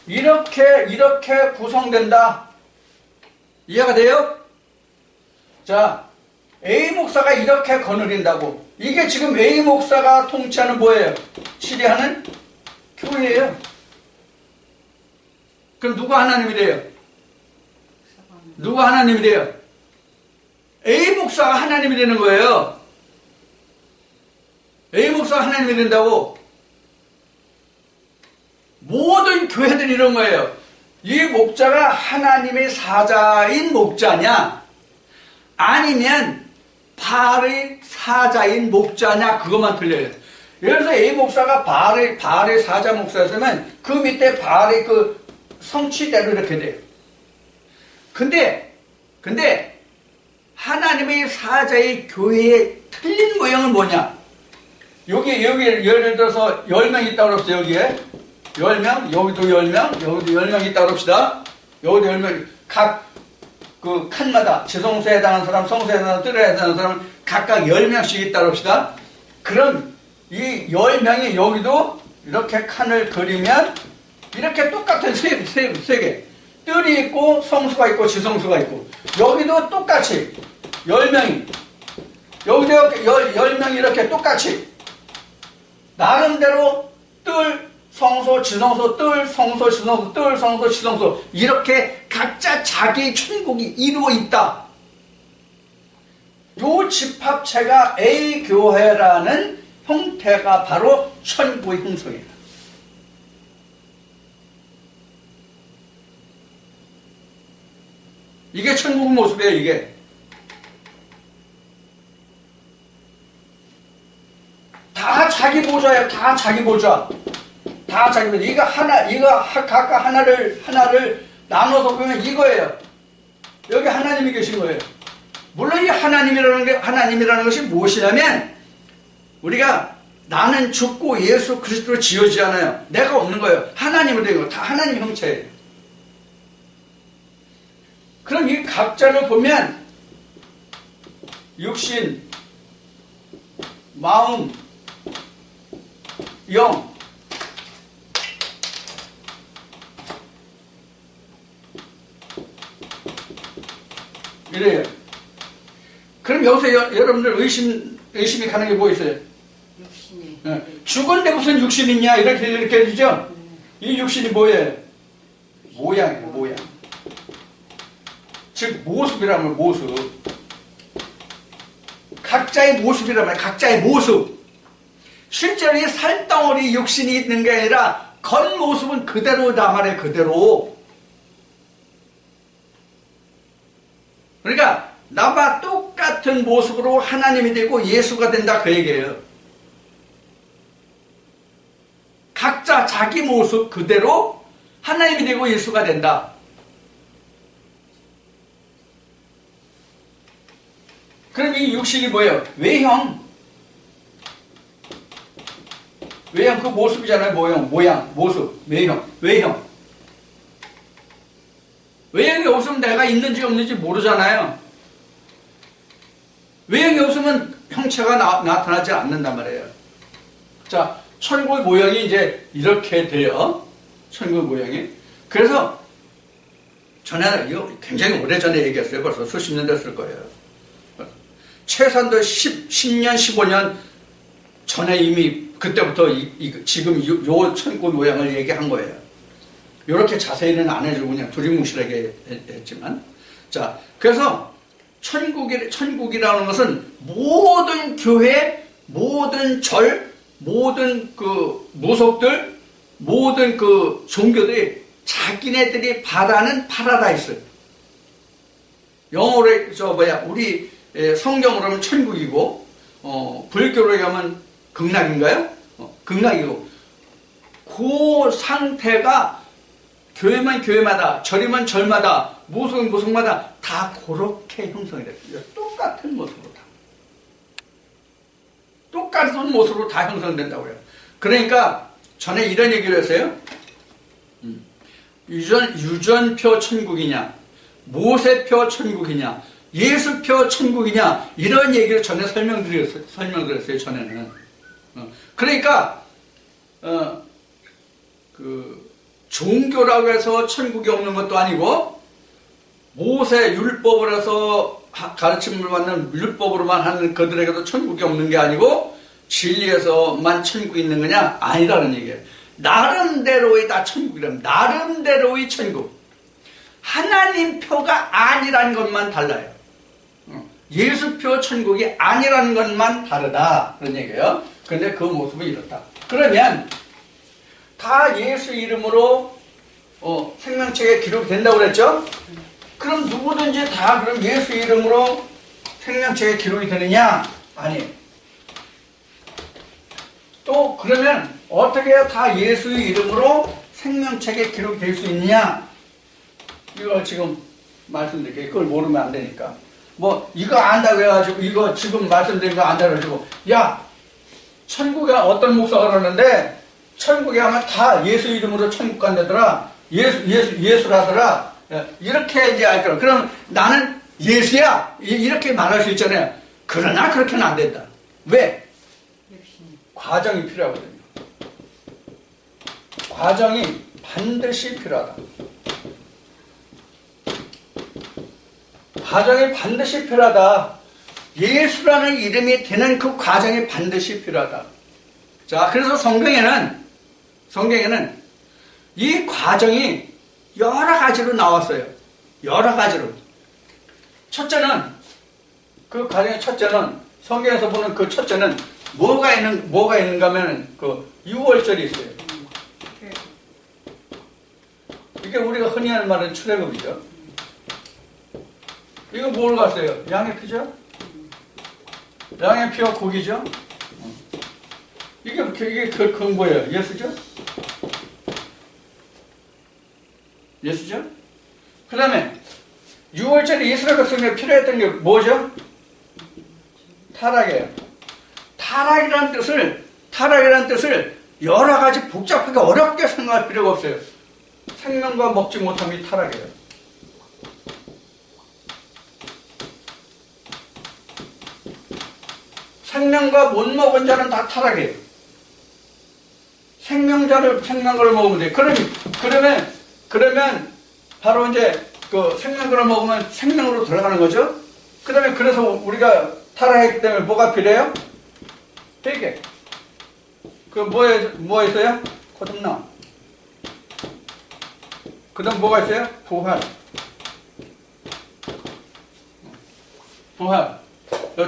이렇게 구성된다. 이해가 돼요? 자, A 목사가 이렇게 거느린다고. 이게 지금 A 목사가 통치하는 뭐예요? 치리하는 교회예요. 그럼 누가 하나님이래요? A 목사가 하나님이 되는 거예요. A 목사가 하나님이 된다고. 모든 교회들이 이런 거예요. 이 목자가 하나님의 사자인 목자냐? 아니면 바알의 사자인 목자냐? 그것만 틀려요. 예를 들어서 A 목사가 바알의 사자 목사였으면 그 밑에 바알의 그 성취대로 이렇게 돼요. 근데 하나님의 사자의 교회의 틀린 모양은 뭐냐? 여기 예를 들어서 10명 있다고 합시다. 여기에 10명, 여기도 10명, 여기도 10명 있다고 합시다. 여기도 10명, 각 그 칸마다 지성소에 해당하는 사람, 성소에 해당하는 사람, 뜰에 해당하는 사람 각각 10명씩 있다고 합시다. 그럼 이 10명이 여기도 이렇게 칸을 그리면 이렇게 똑같은 세 개. 뜰이 있고 성수가 있고 지성수가 있고 여기도 똑같이 10명이 여기도 10명이 이렇게 똑같이 나름대로 뜰, 성소, 지성소, 뜰, 성소, 지성소, 뜰, 성소, 지성소 이렇게 각자 자기 천국이 이루어 있다. 요 집합체가 A교회라는 형태가 바로 천국의 형성이에요. 이게 천국 모습이에요, 이게. 다 자기 보좌예요, 다 자기 보좌. 다 자기 보좌. 이거 각각 하나를 나눠서 보면 이거예요. 여기 하나님이 계신 거예요. 물론 이 하나님이라는 것이 무엇이냐면, 우리가 나는 죽고 예수 그리스도로 지어지지 않아요. 내가 없는 거예요. 하나님으로 된 거예요. 다 하나님 형체예요. 그럼 이 각자를 보면 육신, 마음, 영 이래요. 그럼 여기서 여러분들 의심이 가는 게 뭐 있어요? 육신이. 죽은데 무슨 육신이 있냐 이렇게 되죠? 이 육신이 뭐예요? 모양이에요, 모양. 즉 모습이라면 모습. 각자의 모습이라면 각자의 모습. 실제로 이 살덩어리 육신이 있는 게 아니라 겉모습은 그대로다 말이에요. 그대로. 그러니까 나와 똑같은 모습으로 하나님이 되고 예수가 된다 그 얘기예요. 각자 자기 모습 그대로 하나님이 되고 예수가 된다. 그럼 이 육신이 뭐예요? 외형. 외형 그 모습이잖아요. 모양, 모습, 외형. 외형이 없으면 내가 있는지 없는지 모르잖아요. 외형이 없으면 형체가 나타나지 않는단 말이에요. 자, 천국의 모양이 이제 이렇게 돼요. 천국의 모양이. 그래서 전에 이거 굉장히 오래전에 얘기했어요. 벌써 수십 년 됐을 거예요. 최소한도 10년, 15년 전에 이미 그때부터 지금 요 천국 모양을 얘기한 거예요. 이렇게 자세히는 안 해주고 그냥 두리뭉실하게 했지만. 자, 그래서 천국이라는 것은 모든 교회, 모든 절, 모든 그 무속들, 모든 그 종교들이 자기네들이 바라는 파라다이스. 영어로 우리 성경으로 하면 천국이고, 불교로 하면 극락인가요? 극락이고. 그 상태가 교회만 교회마다, 절이면 절마다, 무속은 무속마다 다 그렇게 형성이 됐어요. 똑같은 모습으로 다. 똑같은 모습으로 다 형성된다고요. 그러니까 전에 이런 얘기를 했어요. 유전표 천국이냐, 모세표 천국이냐, 예수표 천국이냐, 이런 얘기를 전에 설명드렸어요, 전에는. 그러니까, 종교라고 해서 천국이 없는 것도 아니고, 모세 율법을 해서 가르침을 받는 율법으로만 하는 그들에게도 천국이 없는 게 아니고, 진리에서만 천국이 있는 거냐? 아니라는 얘기예요. 나름대로의 다 천국이라면, 나름대로의 천국. 하나님 표가 아니라는 것만 달라요. 예수표 천국이 아니라는 것만 다르다. 그런 얘기예요. 그런데 그 모습은 이렇다. 그러면 다 예수 이름으로 생명책에 기록이 된다고 그랬죠? 그럼 누구든지 다 그럼 예수 이름으로 생명책에 기록이 되느냐? 아니에요. 또 그러면 어떻게 해야 다 예수의 이름으로 생명책에 기록이 될 수 있느냐? 이거 지금 말씀드릴게요. 그걸 모르면 안 되니까. 뭐 이거 안다고 해가지고 이거 지금 말씀드린 거 안다고 해가지고 야 천국에 어떤 목사가 그러는데 천국에 하면 다 예수 이름으로 천국 간다더라. 예수라더라. 이렇게 이제 알 거라. 그럼 나는 예수야 이렇게 말할 수 있잖아요. 그러나 그렇게는 안 된다. 왜? 과정이 필요하거든요. 과정이 반드시 필요하다. 과정이 반드시 필요하다. 예수라는 이름이 되는 그 과정이 반드시 필요하다. 자, 그래서 성경에는 이 과정이 여러 가지로 나왔어요. 여러 가지로. 첫째는, 그 과정의 첫째는, 성경에서 보는 그 첫째는 뭐가 있는가 하면 그 6월절이 있어요. 이게 우리가 흔히 하는 말은 출애굽이죠. 이거 뭘 갔어요? 양의 피죠? 양의 피와 고기죠? 이게 그 뭐예요? 예수죠? 예수죠? 그 다음에 6월절에 이스라엘 백성에게 필요했던 게 뭐죠? 타락이에요. 타락이라는 뜻을 여러 가지 복잡하게 어렵게 생각할 필요가 없어요. 생명과 먹지 못함이 타락이에요. 생명과 못 먹은 자는 다 타락이에요. 생명걸 먹으면 돼요. 그러면 바로 이제 그 생명걸 먹으면 생명으로 들어가는 거죠. 그 다음에 그래서 우리가 타락했기 때문에 뭐가 필요해요? 회개. 뭐가 있어요? 거듭남. 그 다음 뭐가 있어요? 부활.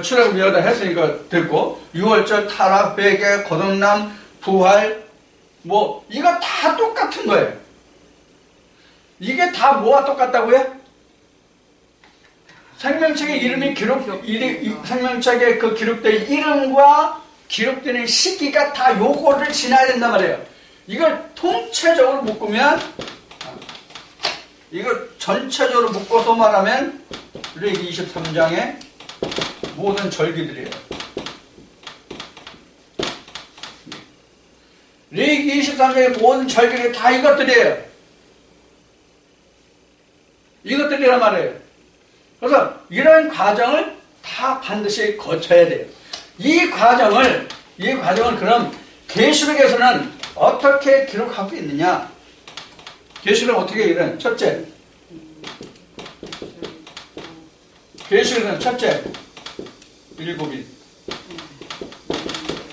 출애굽 여기다 했으니까 됐고, 6월절, 타락, 회개, 거듭남, 부활, 이거 다 똑같은 거예요. 이게 다 뭐가 똑같다고요? 생명책의 이름이 생명책에 그 기록된 이름과 기록되는 시기가 다 요거를 지나야 된단 말이에요. 이걸 통째적으로 묶으면, 이걸 전체적으로 묶어서 말하면, 레위기 23장의 모든 절기들이에요. 레위기 23장의 모든 절기들이 다 이것들이에요. 이것들이란 말이에요. 그래서 이런 과정을 다 반드시 거쳐야 돼요. 이 과정을 그럼 계시록에서는 어떻게 기록하고 있느냐? 계시록은 어떻게 이런? 첫째, 계시록은 첫째, 일곱인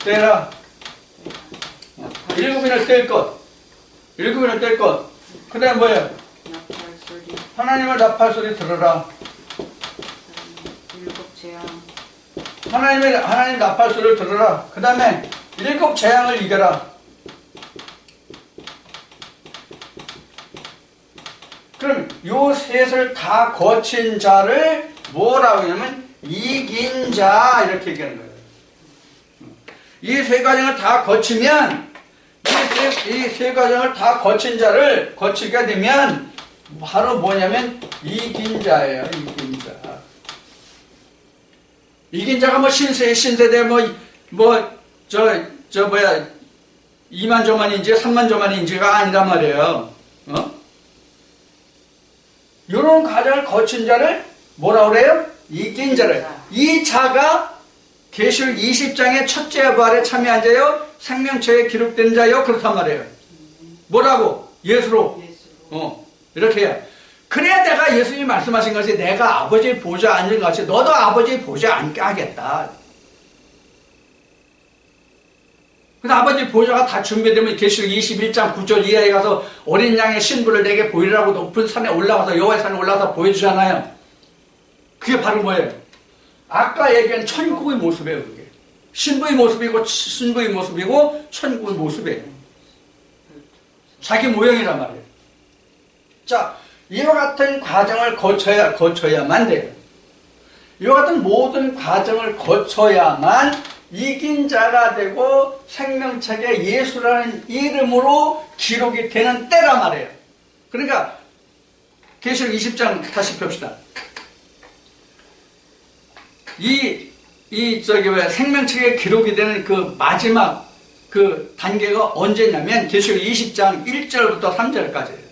떼라. 일곱인을 뗄 것. 그 다음에 뭐예요? 하나님을 납할 소리 들어라. 하나님 납할 소리를 들어라. 그 다음에 일곱 재앙을 이겨라. 그럼 요 셋을 다 거친 자를 뭐라고 하냐면 이긴 자 이렇게 얘기하는 거예요. 이 세 과정을 다 거치면 이 세 과정을 다 거친 자를 거치게 되면 바로 뭐냐면 이긴 자예요. 이긴 자. 이긴 자가 신세대 2만 조만인지 3만 조만인지가 아니란 말이에요. 이런 과정을 거친 자를 뭐라고 그래요? 이긴 자를. 이 자가 계시록 20장의 첫째 부활에 참여한 자요, 생명체에 기록된 자요, 그렇단 말이에요. 뭐라고? 예수로. 이렇게 해요. 그래야 내가 예수님이 말씀하신 것이 내가 아버지의 보좌에 앉은 것이 너도 아버지의 보좌에 앉게 하겠다. 그래서 아버지 보좌가 다 준비되면 계시록 21장 9절 이하에 가서 어린 양의 신부를 내게 보이라고 높은 산에 올라가서 여호와의 산에 올라가서 보여주잖아요. 그게 바로 뭐예요? 아까 얘기한 천국의 모습이에요. 그게 신부의 모습이고 천국의 모습이에요. 자기 모형이란 말이에요. 자, 이와 같은 과정을 거쳐야만 돼요. 이와 같은 모든 과정을 거쳐야만 이긴 자가 되고 생명책에 예수라는 이름으로 기록이 되는 때란 말이에요. 그러니까 계시록 20장 다시 봅시다. 생명책에 기록이 되는 그 마지막 그 단계가 언제냐면 계시록 20장 1절부터 3절까지예요.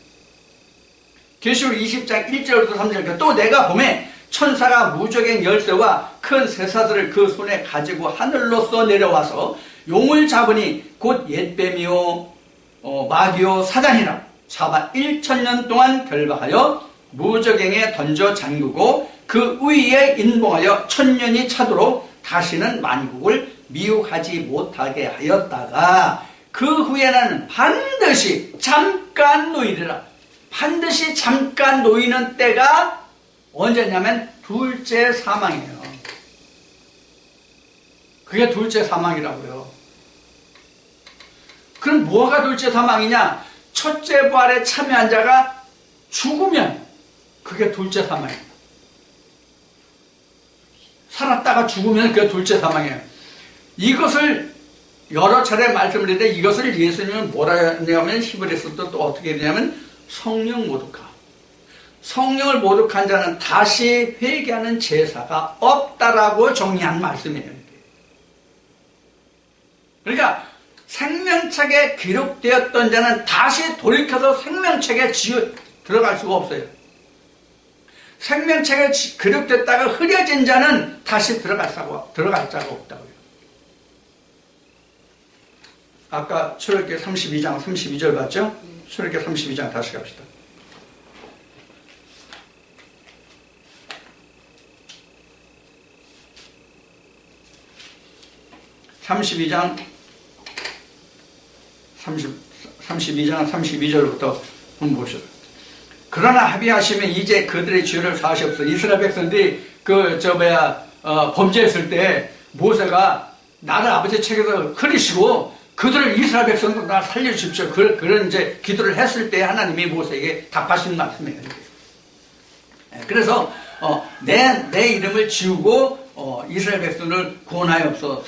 계시록 20장 1절부터 3절까지. 또 내가 보매 천사가 무적의 열쇠와 큰 쇠사슬을 그 손에 가지고 하늘로서 내려와서 용을 잡으니 곧 옛뱀이요 마귀요 사단이라 사바 1000년 동안 결박하여 무저갱에 던져 잠그고 그 위에 인봉하여 1000년이 차도록 다시는 만국을 미혹하지 못하게 하였다가 그 후에는 반드시 잠깐 놓이리라. 반드시 잠깐 놓이는 때가 언제냐면 둘째 사망이에요. 그게 둘째 사망이라고요. 그럼 뭐가 둘째 사망이냐? 첫째 부활에 참여한 자가 죽으면 그게 둘째 사망이에요. 살았다가 죽으면 그게 둘째 사망이에요. 이것을 여러 차례 말씀을 드렸는데 이것을 예수님은 뭐라 하냐면 히브리서도 또 어떻게 되냐면 성령 모독함. 성령을 모독한 자는 다시 회개하는 제사가 없다라고 정리한 말씀이에요. 그러니까 생명책에 기록되었던 자는 다시 돌이켜서 생명책에 들어갈 수가 없어요. 생명책에 기록됐다가 흐려진 자는 다시 들어갈 자가 없다고요. 아까 출애굽기 32장 32절 봤죠? 출애굽기 32장 다시 갑시다. 32장 32절부터 한번 보시죠. 그러나 합의하시면 이제 그들의 죄를 사하시옵소서. 이스라엘 백성들이 범죄했을 때 모세가 나를 아버지 책에서 흐리시고 그들을 이스라엘 백성도 나 살려주십시오. 그런 이제 기도를 했을 때 하나님이 모세에게 답하신 말씀이에요. 그래서 내 이름을 지우고 이스라엘 백성을 구원하여옵소서.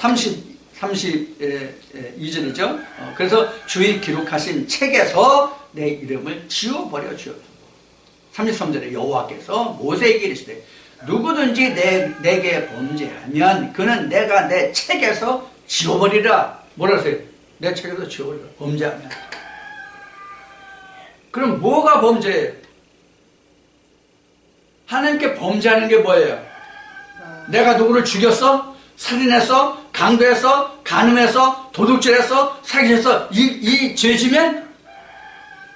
32절이죠. 그래서 주의 기록하신 책에서 내 이름을 지워버려 주옵소서. 33절에 여호와께서 모세에게 이르시되 누구든지 내게 범죄하면 그는 내가 내 책에서 지워버리라. 뭐라 하세요? 내 책에서 지워버리라. 범죄하면. 그럼 뭐가 범죄예요? 하나님께 범죄하는 게 뭐예요? 내가 누구를 죽였어? 살인했어? 강도했어? 간음했어? 도둑질했어? 사기했어? 이 죄 지면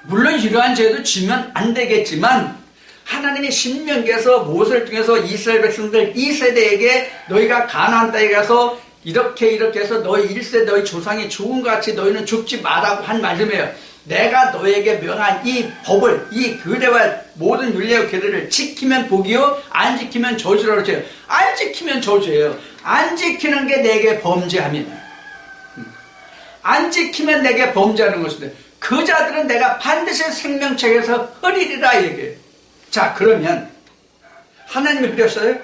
물론 이러한 죄도 지면 안 되겠지만 하나님이 신명기에서 모세를 통해서 이스라엘 백성들 2세대에게 너희가 가나안 땅에 가서 이렇게 해서 너희 1세 너희 조상이 죽은 것 같이 너희는 죽지 마라고 한 말씀이에요. 내가 너에게 명한 이 법을, 이 규례와 모든 윤례와 규례를 지키면 복이요 안 지키면 저주라고 그러죠. 안 지키면 저주예요. 안 지키는 게 내게 범죄함이에요. 안 지키면 내게 범죄하는 것인데 그 자들은 내가 반드시 생명책에서 흐리리라 얘기해요. 자, 그러면 하나님이 그랬어요?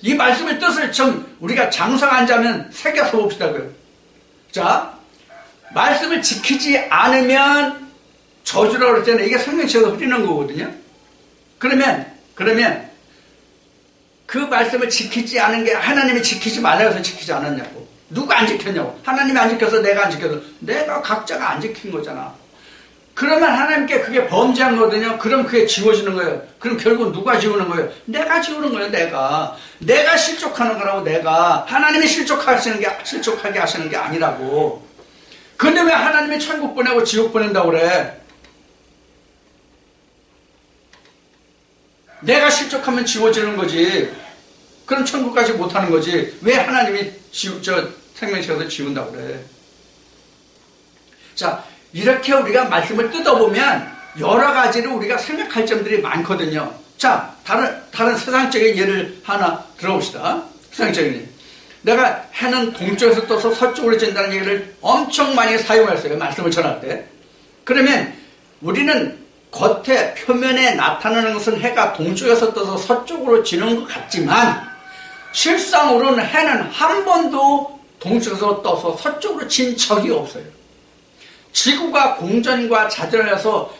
이 말씀의 뜻을 좀 우리가 장성 앉으면 새겨서 봅시다고요. 자, 말씀을 지키지 않으면 저주라고 그랬잖아요. 이게 생명책에서 흐리는 거거든요. 그러면 그 말씀을 지키지 않은 게 하나님이 지키지 말라고 해서 지키지 않았냐고. 누가 안 지켰냐고. 하나님이 안 지켜서 내가 안 지켜서 내가 각자가 안 지킨 거잖아. 그러면 하나님께 그게 범죄한 거거든요. 그럼 그게 지워지는 거예요. 그럼 결국 누가 지우는 거예요? 내가 지우는 거예요. 내가 실족하는 거라고. 내가 하나님이 실족하게 하시는 게 아니라고. 근데 왜 하나님이 천국 보내고 지옥 보낸다고 그래? 내가 실족하면 지워지는 거지. 그럼 천국까지 못하는 거지. 왜 하나님이 생명책에서 지운다고 그래? 자, 이렇게 우리가 말씀을 뜯어보면 여러 가지로 우리가 생각할 점들이 많거든요. 자, 다른 세상적인 예를 하나 들어봅시다. 세상적인 예. 내가 해는 동쪽에서 떠서 서쪽으로 진다는 얘기를 엄청 많이 사용했어요. 말씀을 전할 때. 그러면 우리는 겉에 표면에 나타나는 것은 해가 동쪽에서 떠서 서쪽으로 지는 것 같지만 실상으로는 해는 한 번도 동쪽에서 떠서 서쪽으로 진 적이 없어요. 지구가 공전과 자전을 해서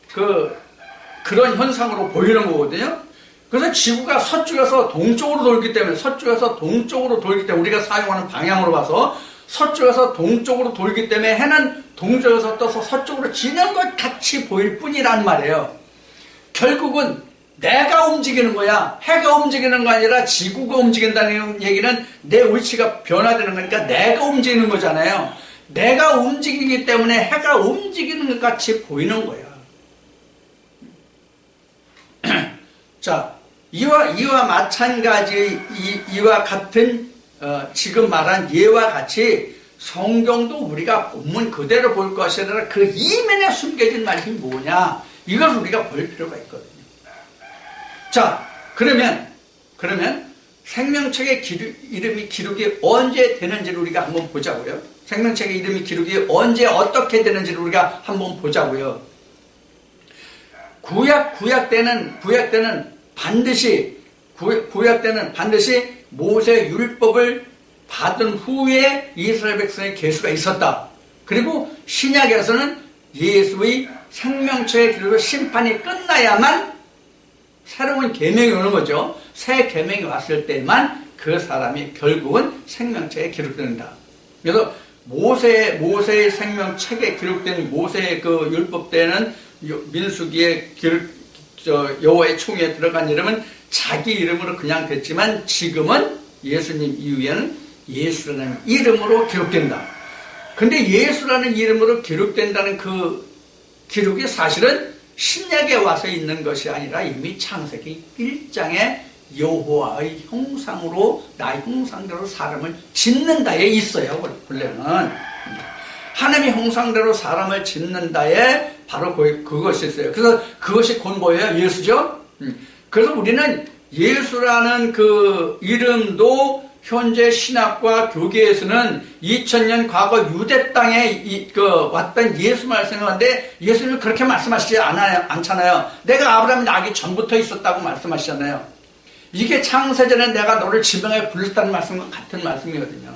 그런 현상으로 보이는 거거든요. 그래서 지구가 서쪽에서 동쪽으로 돌기 때문에 우리가 사용하는 방향으로 봐서 서쪽에서 동쪽으로 돌기 때문에 해는 동쪽에서 떠서 서쪽으로 지는 것 같이 보일 뿐이란 말이에요. 결국은 내가 움직이는 거야. 해가 움직이는 거 아니라 지구가 움직인다는 얘기는 내 위치가 변화되는 거니까 내가 움직이는 거잖아요. 내가 움직이기 때문에 해가 움직이는 것 같이 보이는 거야. 자, 이와 마찬가지 이와 같은 지금 말한 예와 같이 성경도 우리가 본문 그대로 볼 것이 아니라 그 이면에 숨겨진 말씀이 뭐냐, 이걸 우리가 볼 필요가 있거든요. 자, 그러면 생명책의 이름이 기록이 언제 되는지를 우리가 한번 보자고요. 생명책의 이름이 기록이 언제 어떻게 되는지를 우리가 한번 보자고요. 구약 때는 반드시 모세 율법을 받은 후에 이스라엘 백성의 계수가 있었다. 그리고 신약에서는 예수의 생명책의 기록으로 심판이 끝나야만 새로운 계명이 오는 거죠. 새 계명이 왔을 때만 그 사람이 결국은 생명책에 기록된다. 그래서 모세의 생명책에 기록된 모세의 그 율법 때는 민수기에 여호와의 총회에 들어간 이름은 자기 이름으로 그냥 됐지만 지금은 예수님 이후에는 예수라는 이름으로 기록된다. 근데 예수라는 이름으로 기록된다는 그 기록이 사실은 신약에 와서 있는 것이 아니라 이미 창세기 1장에 여호와의 형상으로 나의 형상대로 사람을 짓는다에 있어요. 원래는 하나님의 형상대로 사람을 짓는다에 바로 그것이 있어요. 그래서 그것이 곧 뭐예요? 예수죠. 그래서 우리는 예수라는 그 이름도 현재 신학과 교계에서는 2000년 과거 유대 땅에 왔던 예수 말씀하는데 예수님은 그렇게 말씀하시지 않잖아요. 내가 아브라함이 나기 전부터 있었다고 말씀하시잖아요. 이게 창세전에 내가 너를 지명하여 불렀다는 말씀과 같은 말씀이거든요.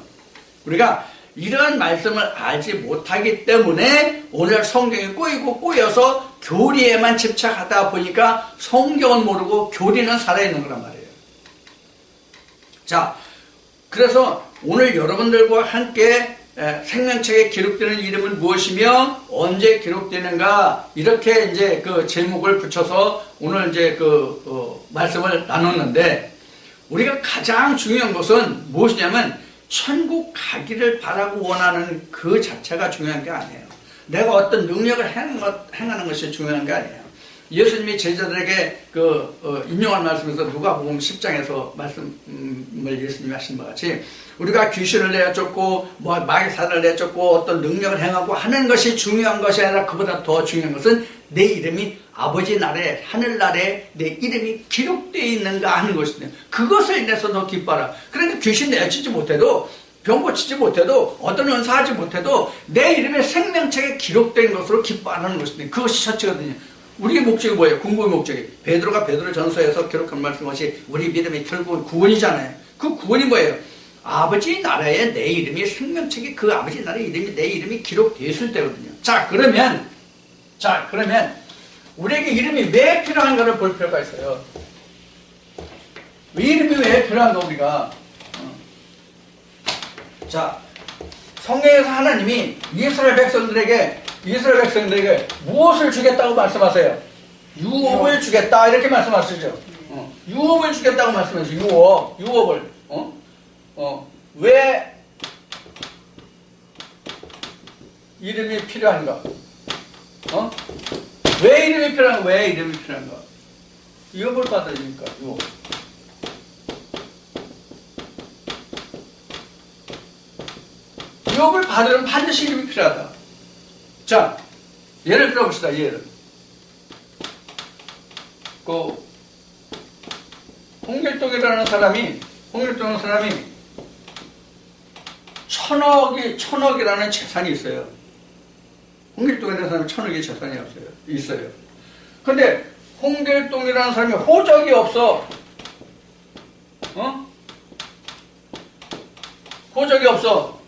우리가 이런 말씀을 알지 못하기 때문에 오늘 성경이 꼬여서 교리에만 집착하다 보니까 성경은 모르고 교리는 살아있는 거란 말이에요. 자, 그래서 오늘 여러분들과 함께 생명책에 기록되는 이름은 무엇이며 언제 기록되는가, 이렇게 이제 그 제목을 붙여서 오늘 이제 말씀을 나눴는데, 우리가 가장 중요한 것은 무엇이냐면 천국 가기를 바라고 원하는 그 자체가 중요한 게 아니에요. 내가 어떤 능력을 행하는 것이 중요한 게 아니에요. 예수님이 제자들에게 인용한 말씀에서 누가복음 10장에서 말씀을 예수님이 하신 것 같이 우리가 귀신을 내쫓고 마귀사를 내쫓고 어떤 능력을 행하고 하는 것이 중요한 것이 아니라 그보다 더 중요한 것은 내 이름이 아버지 나라에 하늘나라에 내 이름이 기록되어 있는가 하는 것이네요. 그것을 인해서 더 기뻐하라. 그러니까 귀신 내쫓지 못해도 병 고치지 못해도 어떤 은사하지 못해도 내 이름의 생명책에 기록된 것으로 기뻐하는 것이네요. 그것이 첫째거든요. 우리의 목적이 뭐예요? 궁극의 목적이 베드로가 베드로전서에서 기록한 말씀 것이 우리 믿음의 결국은 구원이잖아요. 그 구원이 뭐예요? 아버지 나라에 내 이름이 생명책에 그 아버지 나라의 이름이 내 이름이 기록되었을 때거든요. 자 그러면 우리에게 이름이 왜 필요한가를 볼 필요가 있어요. 이름이 왜 필요한가 우리가. 자, 성경에서 하나님이 이스라엘 백성들에게 무엇을 주겠다고 말씀하세요? 유업을 주겠다 이렇게 말씀하시죠. 유업을 주겠다고 말씀하시죠. 유업을. 왜 이름이 필요한가? 왜 이름이 필요한가? 유업을 받으니까 유업. 유업을 받으려면 반드시 이름이 필요하다. 자, 예를 들어봅시다. 예를. 홍길동이라는 사람이 천억이라는 재산이 있어요. 홍길동이라는 사람이 천억의 재산이 있어요. 근데 홍길동이라는 사람이 호적이 없어. 호적이 없어.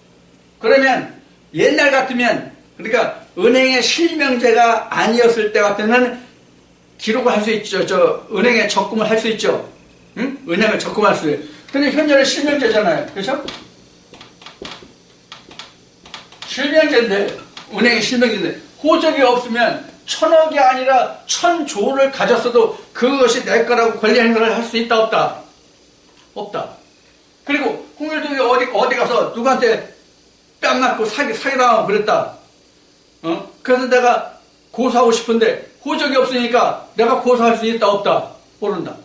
그러면 옛날 같으면, 그러니까 은행에 실명제가 아니었을 때 같으면 기록을 할 수 있죠. 은행에 적금을 할 수 있죠. 응? 은행을 적금할 수 있어요. 근데 현재는 실명제잖아요. 그렇죠? 실명제인데, 은행에 실명제인데, 호적이 없으면 천억이 아니라 천조를 가졌어도 그것이 내 거라고 권리 행사를 할 수 있다 없다? 없다. 그리고 홍길동이 어디 가서 누구한테 뺨 맞고 사기당하고 그랬다. 그래서 내가 고소하고 싶은데 호적이 없으니까 내가 고소할 수 있다 없다? 모른다.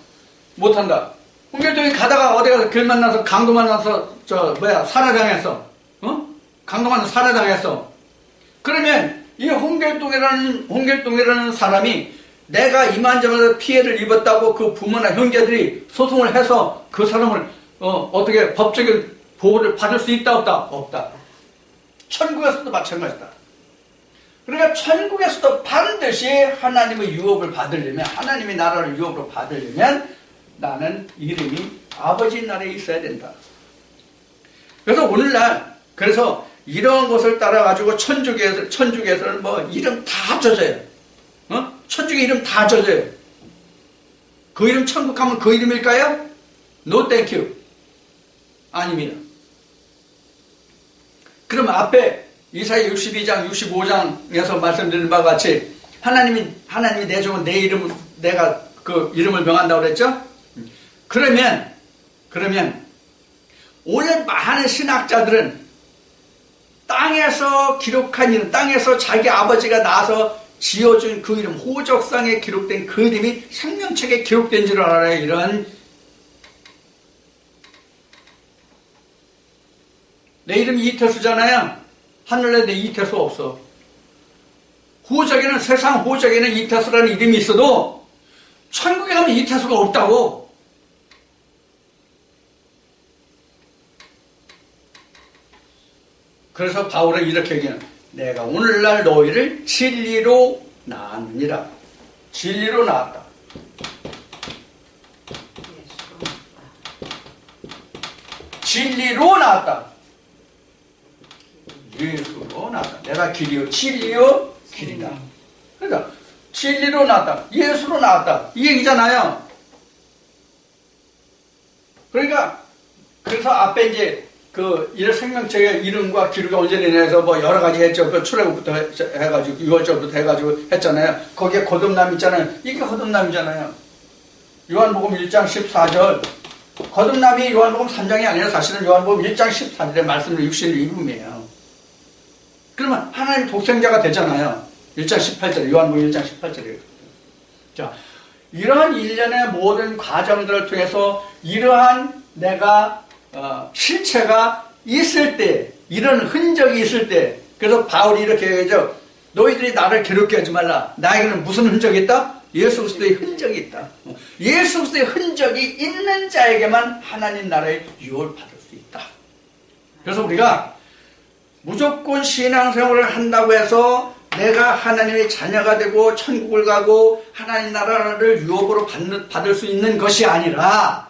못한다. 홍길동이 가다가 어디 가서 길 만나서 강도 만나서 살해당했어. 강도 만나서 살해당했어. 그러면 이 홍길동이라는 사람이 내가 이만저만 피해를 입었다고 그 부모나 형제들이 소송을 해서 그 사람을 어떻게 법적인 보호를 받을 수 있다 없다? 없다. 천국에서도 마찬가지다. 그러니까 천국에서도 반드시 하나님의 유업을 받으려면, 하나님의 나라를 유업으로 받으려면 나는 이름이 아버지 나라에 있어야 된다. 그래서 오늘날 이런 것을 따라가지고 천주교에서는 뭐 이름 다 젖어요. 천주교 이름 다 젖어요. 그 이름 천국 가면 그 이름일까요? No thank you. 아닙니다. 그럼 앞에 이사야 62장, 65장에서 말씀드린 바와 같이 하나님이 내주면 내 이름, 내가 그 이름을 명한다고 그랬죠? 그러면 오늘 많은 신학자들은 땅에서 기록한 이름, 땅에서 자기 아버지가 낳아서 지어준 그 이름, 호적상에 기록된 그 이름이 생명책에 기록된 줄 알아요. 이런 내 이름이 이태수잖아요. 하늘에 내 이태수 없어. 호적에는, 세상 호적에는 이태수라는 이름이 있어도 천국에 가면 이태수가 없다고. 그래서 바울은 이렇게 얘기해요. 내가 오늘날 너희를 진리로 낳았느니라. 진리로 낳았다. 진리로 낳았다. 예수로 낳았다. 내가 길이요 진리요 길이다. 그러니까 진리로 낳았다. 예수로 낳았다. 이 얘기잖아요. 그러니까 그래서 앞에 이제 그 생명책의 이름과 기록이 언제 되냐해서 뭐 여러 가지 했죠. 그 출애굽부터 해가지고 6월절부터 해가지고 했잖아요. 거기에 거듭남 있잖아요. 이게 거듭남이잖아요. 요한복음 1장 14절. 거듭남이 요한복음 3장이 아니라 사실은 요한복음 1장 14절의 말씀을 육신을 입음이에요. 그러면 하나님 독생자가 되잖아요. 1장 18절, 요한복음 1장 18절이에요. 자, 이러한 일련의 모든 과정들을 통해서 이러한 내가 실체가 있을 때, 이런 흔적이 있을 때, 그래서 바울이 이렇게 얘기하죠. 너희들이 나를 괴롭게 하지 말라. 나에게는 무슨 흔적이 있다? 예수 그리스도의 흔적이 있다. 예수 그리스도의 흔적이 있는 자에게만 하나님 나라의 유업을 받을 수 있다. 그래서 우리가 무조건 신앙생활을 한다고 해서 내가 하나님의 자녀가 되고 천국을 가고 하나님 나라를 유업으로 받을 수 있는 것이 아니라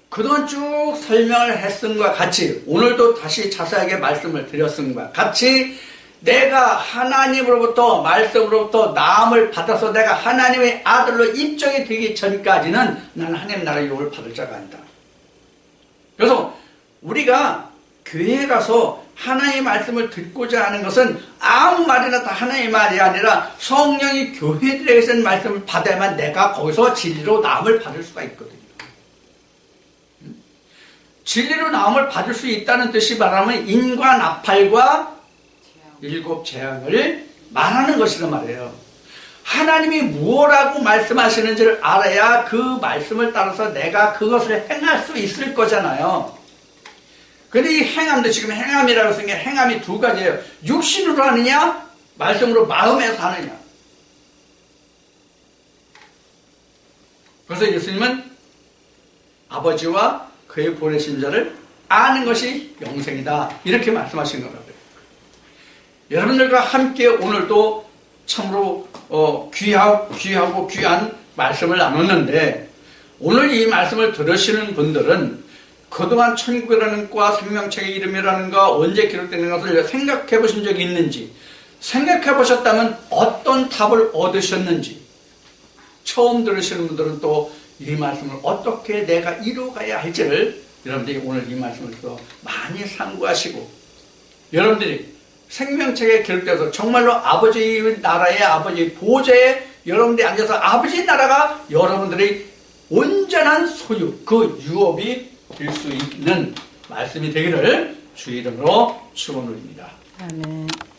그동안 쭉 설명을 했음과 같이 오늘도 다시 자세하게 말씀을 드렸음과 같이 내가 하나님으로부터 말씀으로부터 나음을 받아서 내가 하나님의 아들로 입증이 되기 전까지는 나는 하나님 나라의 유업을 받을 자가 아니다. 그래서 우리가 교회에 가서 하나님의 말씀을 듣고자 하는 것은 아무 말이나 다 하나님의 말이 아니라 성령이 교회들에게서 말씀을 받아야만 내가 거기서 진리로 나음을 받을 수가 있거든요. 진리로 나음을 받을 수 있다는 뜻이 말하면 인과 나팔과 일곱 재앙을 말하는 것이란 말이에요. 하나님이 무엇라고 말씀하시는지를 알아야 그 말씀을 따라서 내가 그것을 행할 수 있을 거잖아요. 근데 이 행함도 지금 행함이라고 쓰는 게 행함이 두 가지예요. 육신으로 하느냐, 말씀으로 마음에서 하느냐. 그래서 예수님은 아버지와 그의 보내신 자를 아는 것이 영생이다. 이렇게 말씀하신 거라고요. 여러분들과 함께 오늘도 참으로 귀하고 귀한 말씀을 나눴는데 오늘 이 말씀을 들으시는 분들은 그동안 천국이라는 과 생명책의 이름이라는 거 언제 기록되는 것을 생각해 보신 적이 있는지 생각해 보셨다면 어떤 답을 얻으셨는지 처음 들으시는 분들은 또 이 말씀을 어떻게 내가 이루어가야 할지를 여러분들이 오늘 이 말씀을 또 많이 상고하시고 여러분들이 생명책에 기록돼서 정말로 아버지 나라의 아버지 보좌에 여러분들이 앉아서 아버지 나라가 여러분들의 온전한 소유, 그 유업이 될 수 있는 말씀이 되기를 주의 이름으로 축원드립니다. 아멘.